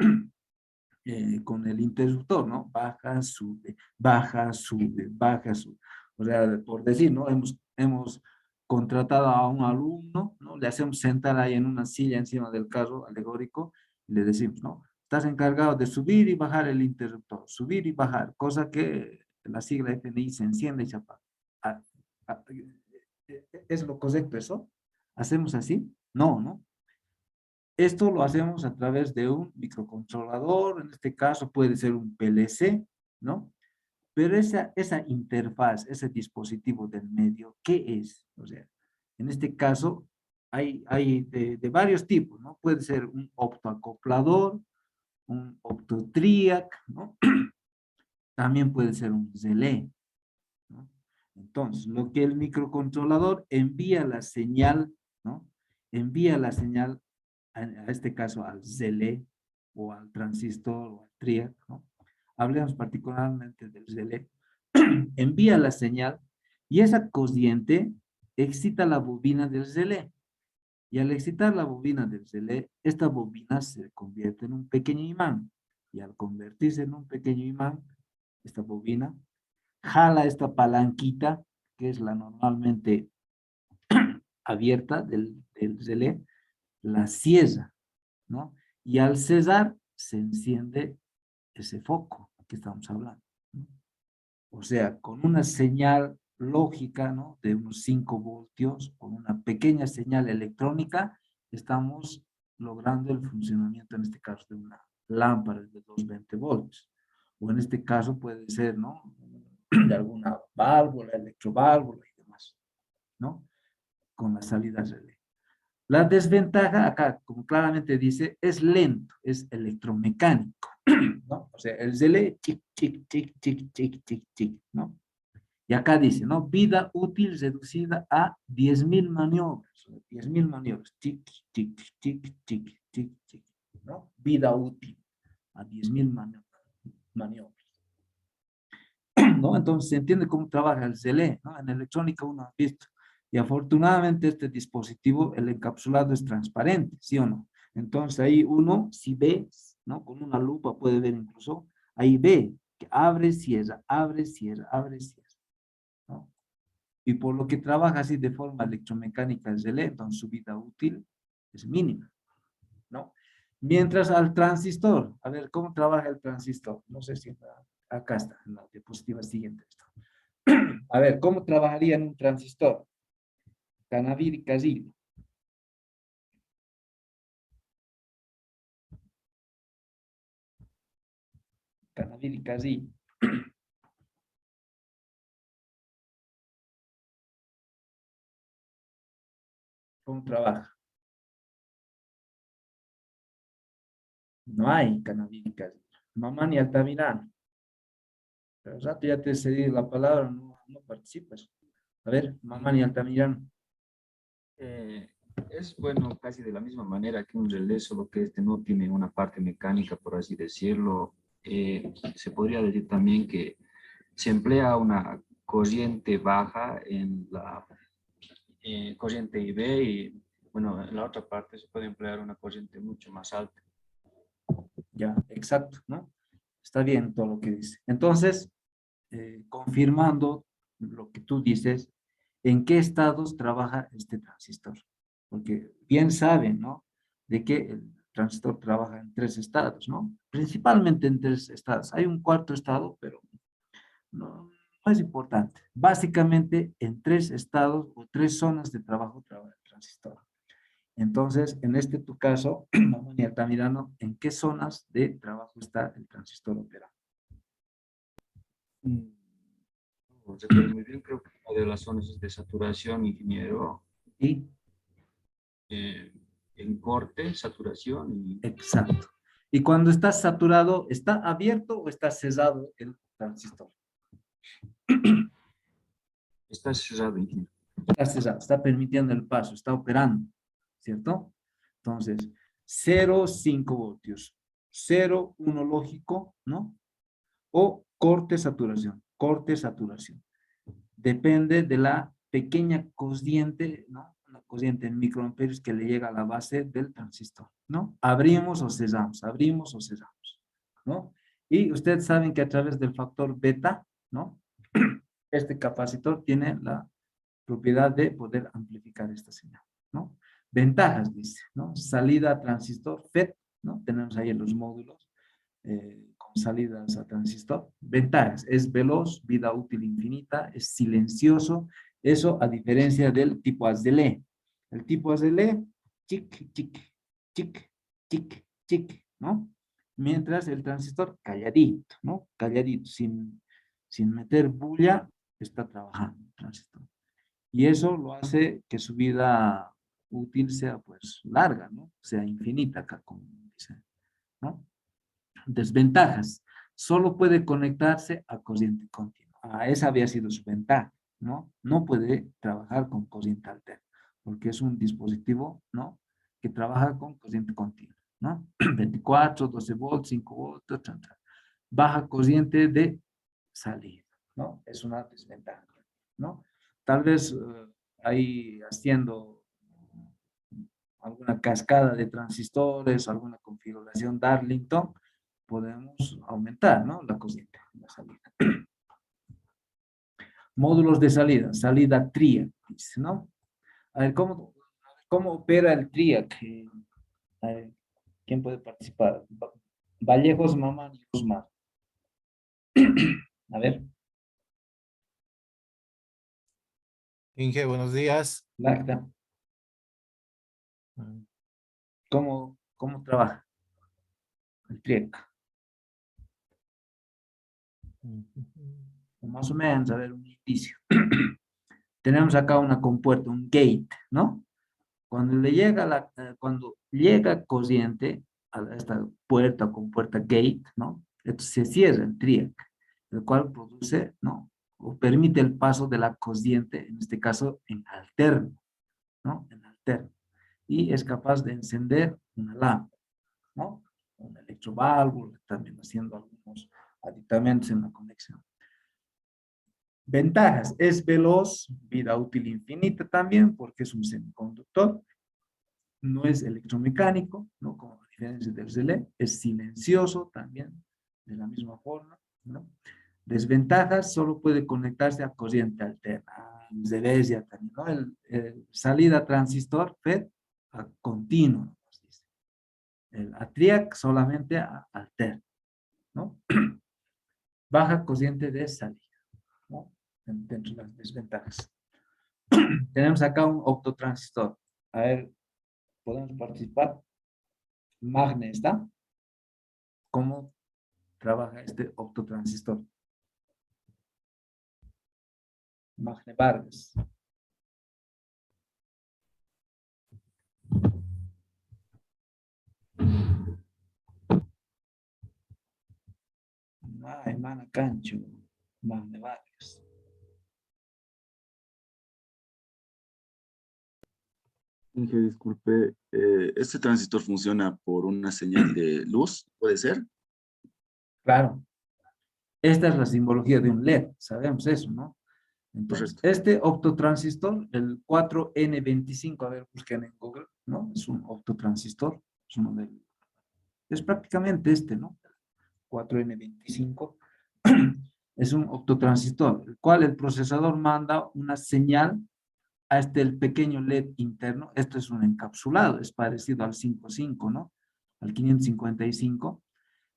con el interruptor, ¿no? Baja, sube, baja, sube, baja, sube. O sea, por decir, ¿no? Hemos contratado a un alumno, ¿no? Le hacemos sentar ahí en una silla encima del carro alegórico y le decimos, ¿no? Estás encargado de subir y bajar el interruptor, subir y bajar, cosa que la sigla FNI se enciende y se apaga. Ah, ah, ¿Es lo correcto eso? ¿Hacemos así? No, ¿no? Esto lo hacemos a través de un microcontrolador, en este caso puede ser un PLC, ¿no? Pero esa interfaz, ese dispositivo del medio, ¿qué es? O sea, en este caso hay de varios tipos, ¿no? Puede ser un optoacoplador, un optotriac, ¿no? También puede ser un relé, ¿no? Entonces, lo que el microcontrolador envía la señal, ¿no? Envía la señal, a este caso al relé o al transistor o al triac, ¿no? Hablemos particularmente del relé. Envía la señal y esa corriente excita la bobina del relé. Y al excitar la bobina del relé, esta bobina se convierte en un pequeño imán. Y al convertirse en un pequeño imán, esta bobina jala esta palanquita, que es la normalmente abierta del relé, la cierra, ¿no? Y al cesar, se enciende ese foco que estamos hablando, ¿no? O sea, con una señal lógica, ¿no? De unos 5 voltios, con una pequeña señal electrónica, estamos logrando el funcionamiento, en este caso, de una lámpara de 220 volts. O en este caso puede ser, ¿no? De alguna válvula, electroválvula y demás, ¿no? Con la salida relé. La desventaja acá, como claramente dice, es lento, es electromecánico, ¿no? O sea, el relé, chic, chic, chic, chic, chic, chic, chic, ¿no? Y acá dice, ¿no? Vida útil reducida a 10.000 maniobras, 10.000 maniobras, chic, chic, chic, chic, chic, chic, ¿no? Vida útil a 10.000 maniobras. ¿No? Entonces se entiende cómo trabaja el relé, ¿no? En electrónica uno ha visto. Y afortunadamente este dispositivo, el encapsulado es transparente, ¿sí o no? Entonces ahí uno, si ve, ¿no? Con una lupa puede ver incluso, ahí ve que abre, cierra, abre, cierra, abre, cierra, ¿no? Y por lo que trabaja así de forma electromecánica el relé, entonces su vida útil es mínima, ¿no? Mientras al transistor, a ver, ¿cómo trabaja el transistor? No sé si acá está, en la diapositiva siguiente. A ver, ¿cómo trabajaría en un transistor? Canaviricazil. Canaviricazil. ¿Cómo trabaja? No hay canaviricazil. Mamá ni altamirano. Pero al rato ya te cedí la palabra, no participas. A ver, mamá ni altamirano. Es bueno casi de la misma manera que un relé, solo que este no tiene una parte mecánica, por así decirlo. Se podría decir también que se emplea una corriente baja en la corriente IB y, bueno, en la otra parte se puede emplear una corriente mucho más alta. Ya, exacto, ¿no? Está bien todo lo que dice. Entonces, confirmando lo que tú dices, ¿en qué estados trabaja este transistor? Porque bien saben, ¿no? De que el transistor trabaja en 3 estados, ¿no? Principalmente en 3 estados. Hay un cuarto estado, pero no es importante. Básicamente en 3 estados o 3 zonas de trabajo trabaja el transistor. Entonces, en este tu caso, Mamani Altamirano, ¿en qué zonas de trabajo está el transistor operando? Recuerdo muy bien, creo que una de las zonas es de saturación, ingeniero. ¿Y? En corte, saturación. Y... Exacto. Y cuando está saturado, ¿está abierto o está cerrado el transistor? Está cerrado, ingeniero. Está cerrado, está permitiendo el paso, está operando, ¿cierto? Entonces, 0, 5 voltios, 0, 1 lógico, ¿no? O corte saturación, corte saturación. Depende de la pequeña corriente, ¿no? Una corriente en microamperios que le llega a la base del transistor, ¿no? Abrimos o cerramos, ¿no? Y ustedes saben que a través del factor beta, ¿no? Este capacitor tiene la propiedad de poder amplificar esta señal, ¿no? Ventajas, dice, ¿no? Salida transistor, FET, ¿no? Tenemos ahí en los módulos con salidas a transistor. Ventajas, es veloz, vida útil infinita, es silencioso, eso a diferencia del tipo AZL. El tipo AZL, chic, chic, chic, chic, chic, ¿no? Mientras el transistor calladito, ¿no? Calladito, sin meter bulla, está trabajando el transistor. Y eso lo hace que su vida útil sea pues larga, ¿no? Sea infinita acá, como dice, ¿no? Desventajas. Solo puede conectarse a corriente continua. Esa había sido su ventaja, ¿no? No puede trabajar con corriente alterna, porque es un dispositivo, ¿no? Que trabaja con corriente continua, ¿no? 24, 12 volts, 5 volts, etc. Baja corriente de salida, ¿no? Es una desventaja, ¿no? Tal vez ahí haciendo alguna cascada de transistores, alguna configuración Darlington, podemos aumentar, ¿no? La corriente, la salida. Módulos de salida, salida TRIAC, ¿no? A ver, ¿cómo opera el TRIAC? A ver, ¿quién puede participar? Vallejos, Mamán y Osmar. A ver. Inge, buenos días. Lacta. ¿Cómo trabaja el TRIAC? Más o menos, a ver, un indicio. Tenemos acá una compuerta, un gate, ¿no? Cuando llega corriente a esta puerta o compuerta gate, ¿no? Entonces se cierra el TRIAC, el cual produce, ¿no? O permite el paso de la corriente, en este caso en alterno, ¿no? En alterno. Y es capaz de encender una lámpara, ¿no? Un electroválvulo, también haciendo algunos aditamentos en la conexión. Ventajas, es veloz, vida útil infinita también, porque es un semiconductor, no es electromecánico, ¿no? Como a diferencia del relé, es silencioso también, de la misma forma, ¿no? Desventajas, solo puede conectarse a corriente alterna, ya también, ¿no? El salida transistor FET a continuo, nos dice. El ATRIAC solamente a alterno, ¿no? Baja corriente de salida, ¿no? Dentro de las desventajas. Tenemos acá un optotransistor. A ver, ¿podemos participar? Magne, ¿está? ¿Cómo trabaja este optotransistor? Magne Vargas. Ay, mana Cancho. Magne Vargas. Inge, disculpe, ¿este transistor funciona por una señal de luz? ¿Puede ser? Claro. Esta es la simbología de un LED, sabemos eso, ¿no? Entonces, este optotransistor, el 4N25, a ver, busquen en Google, ¿no? Es un optotransistor, es prácticamente este, ¿no? 4N25, es un optotransistor, el cual el procesador manda una señal a el pequeño LED interno. Esto es un encapsulado, es parecido al 55, ¿no? Al 555.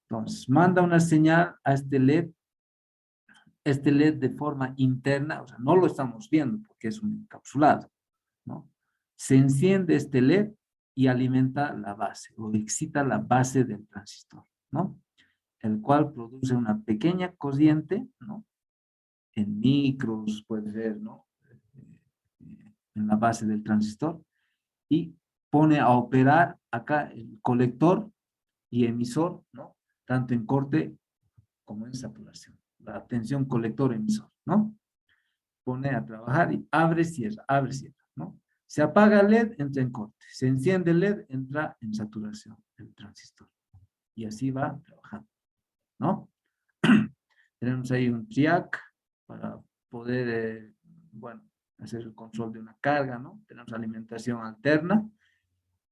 Entonces, manda una señal a este LED de forma interna, o sea, no lo estamos viendo porque es un encapsulado, ¿no? Se enciende este LED y alimenta la base, o excita la base del transistor, ¿no? El cual produce una pequeña corriente, ¿no? En micros, puede ser, ¿no? En la base del transistor, y pone a operar acá el colector y emisor, ¿no? Tanto en corte como en saturación. La tensión colector-emisor, ¿no? pone a trabajar y abre, cierra, ¿no? Se apaga el LED, entra en corte. Se enciende el LED, entra en saturación el transistor. Y así va trabajando, ¿no? Tenemos ahí un triac para poder, bueno, hacer el control de una carga, ¿no? Tenemos alimentación alterna.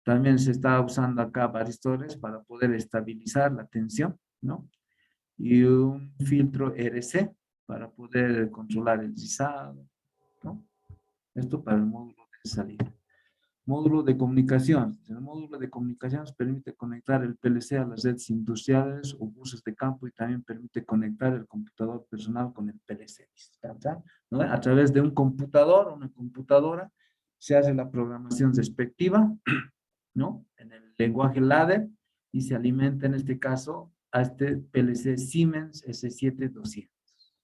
También se está usando acá varistores para poder estabilizar la tensión, ¿no? Y un filtro RC para poder controlar el rizado, ¿no? Esto para el módulo de salida. Módulo de comunicación. El módulo de comunicación permite conectar el PLC a las redes industriales o buses de campo y también permite conectar el computador personal con el PLC. ¿No? A través de un computador o una computadora se hace la programación respectiva, ¿no? En el lenguaje ladder y se alimenta en este caso a este PLC Siemens S7200,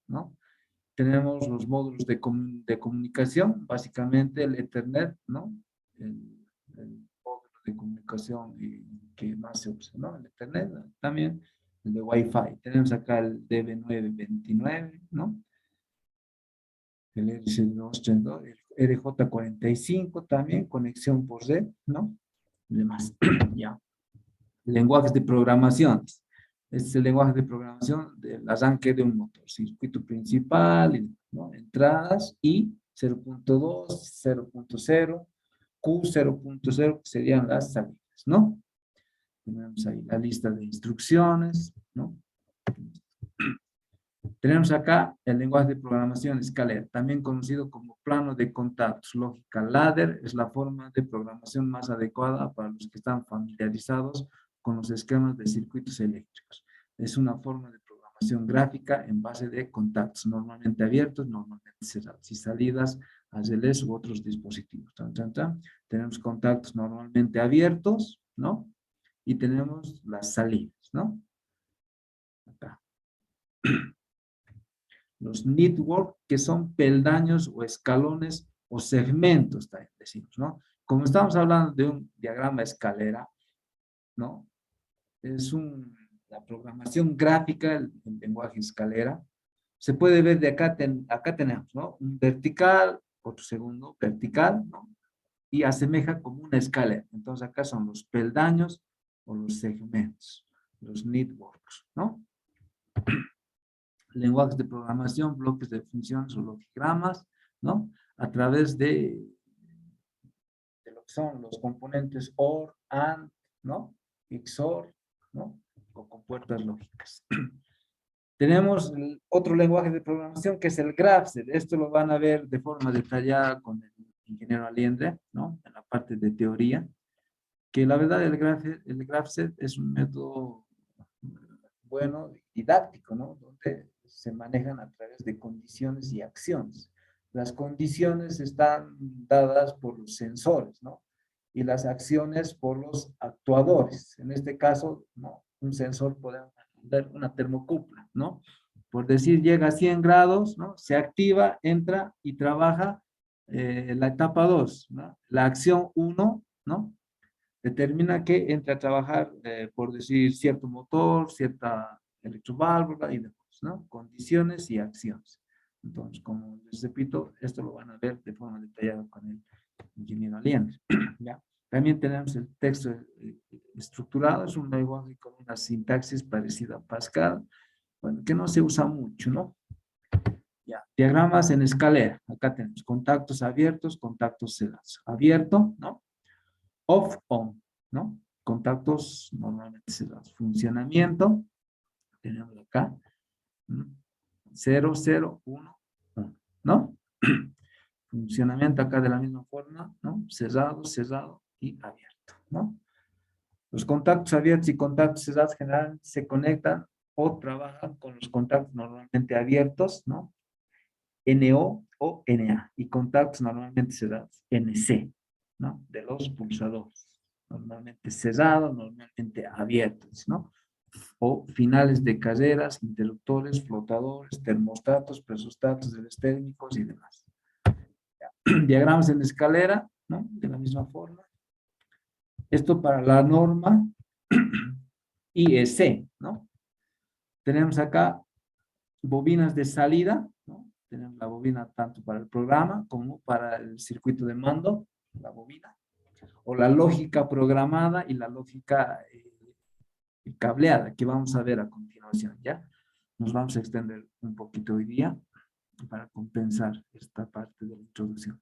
¿no? Tenemos los módulos de comunicación, básicamente el Ethernet, ¿no? El módulo de comunicación que más se usa, ¿no? El Ethernet, también el de Wi-Fi. Tenemos acá el DB929, ¿no? El RC232, el RJ45 también, conexión por red, ¿no? Y demás, ya. Lenguajes de programación. Este es el lenguaje de programación del arranque de un motor. Circuito principal, ¿no? Entradas y 0.2, 0.0, Q 0.0, que serían las salidas, ¿no? Tenemos ahí la lista de instrucciones, ¿no? Tenemos acá el lenguaje de programación escalera, también conocido como plano de contactos. Lógica ladder es la forma de programación más adecuada para los que están familiarizados con los esquemas de circuitos eléctricos. Es una forma de programación gráfica en base de contactos, normalmente abiertos, normalmente cerrados, y salidas a relés u otros dispositivos. Tenemos contactos normalmente abiertos, ¿no? Y tenemos las salidas, ¿no? Acá. Los network, que son peldaños o escalones o segmentos, también decimos, ¿no? Como estamos hablando de un diagrama escalera, ¿no? Es la programación gráfica, el lenguaje escalera. Se puede ver de acá, acá tenemos, ¿no? Un vertical, otro segundo vertical, ¿no? Y asemeja como una escalera. Entonces acá son los peldaños o los segmentos, los networks, ¿no? Lenguajes de programación, bloques de funciones o logigramas, ¿no? A través de lo que son los componentes OR, AND, ¿no? XOR, ¿no? O con puertas lógicas. Tenemos otro lenguaje de programación que es el GraphSet. Esto lo van a ver de forma detallada con el ingeniero Aliendre, ¿no? En la parte de teoría. Que la verdad el GraphSet es un método bueno, didáctico, ¿no? Donde se manejan a través de condiciones y acciones. Las condiciones están dadas por los sensores, ¿no? Y las acciones por los actuadores. En este caso, ¿no? Un sensor puede dar una termocupla, ¿no? Por decir, llega a 100 grados, ¿no? Se activa, entra y trabaja la etapa 2, ¿no? La acción 1, ¿no? Determina que entra a trabajar, por decir, cierto motor, cierta electroválvula y demás, ¿no? Condiciones y acciones. Entonces, como les repito, esto lo van a ver de forma detallada con el ingeniero Aliendre, ¿ya? También tenemos el texto estructurado, es un lenguaje con una sintaxis parecida a Pascal, bueno, que no se usa mucho, ¿no? Ya, diagramas en escalera. Acá tenemos contactos abiertos, contactos cerrados. Abierto, ¿no? Off, on, ¿no? Contactos normalmente cerrados. Funcionamiento, tenemos acá, 0, 0, 1, 1, ¿no? Funcionamiento acá de la misma forma, ¿no? Cerrado, cerrado y abierto, ¿no? Los contactos abiertos y contactos cerrados generalmente se conectan o trabajan con los contactos normalmente abiertos, ¿no? NO o NA, y contactos normalmente cerrados, NC, ¿no? De los pulsadores. Normalmente cerrados, normalmente abiertos, ¿no? O finales de carreras, interruptores, flotadores, termostatos, presostatos térmicos y demás. Diagramas en escalera, ¿no? De la misma forma. Esto para la norma IEC, ¿no? Tenemos acá bobinas de salida, ¿no? Tenemos la bobina tanto para el programa como para el circuito de mando, la bobina, o la lógica programada y la lógica cableada, que vamos a ver a continuación, ¿ya? Nos vamos a extender un poquito hoy día para compensar esta parte de la introducción.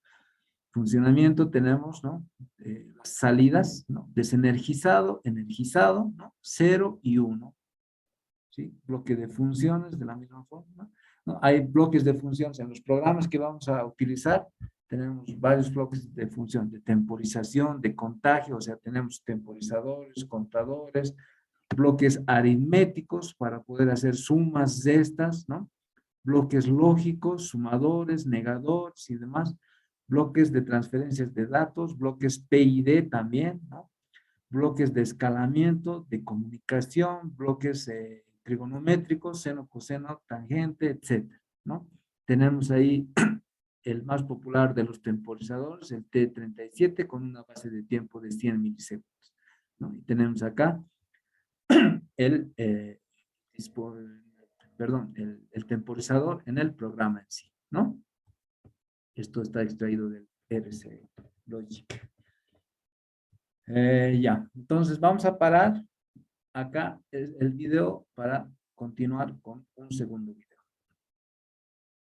Funcionamiento tenemos, ¿no? Las salidas, ¿no? Desenergizado, energizado, ¿no? 0 y 1. ¿Sí? Bloque de funciones de la misma forma, ¿no? Hay bloques de funciones en los programas que vamos a utilizar. Tenemos varios bloques de función, de temporización, de contagio, o sea, tenemos temporizadores, contadores, bloques aritméticos para poder hacer sumas de estas, ¿no? Bloques lógicos, sumadores, negadores y demás, bloques de transferencias de datos, bloques PID también, ¿no? Bloques de escalamiento, de comunicación, bloques trigonométricos, seno, coseno, tangente, etcétera, ¿no? Tenemos ahí el más popular de los temporizadores, el T37, con una base de tiempo de 100 milisegundos, ¿no? Y tenemos acá el temporizador en el programa en sí, ¿no? Esto está extraído del RC Logic. Ya, entonces vamos a parar acá el video para continuar con un segundo video.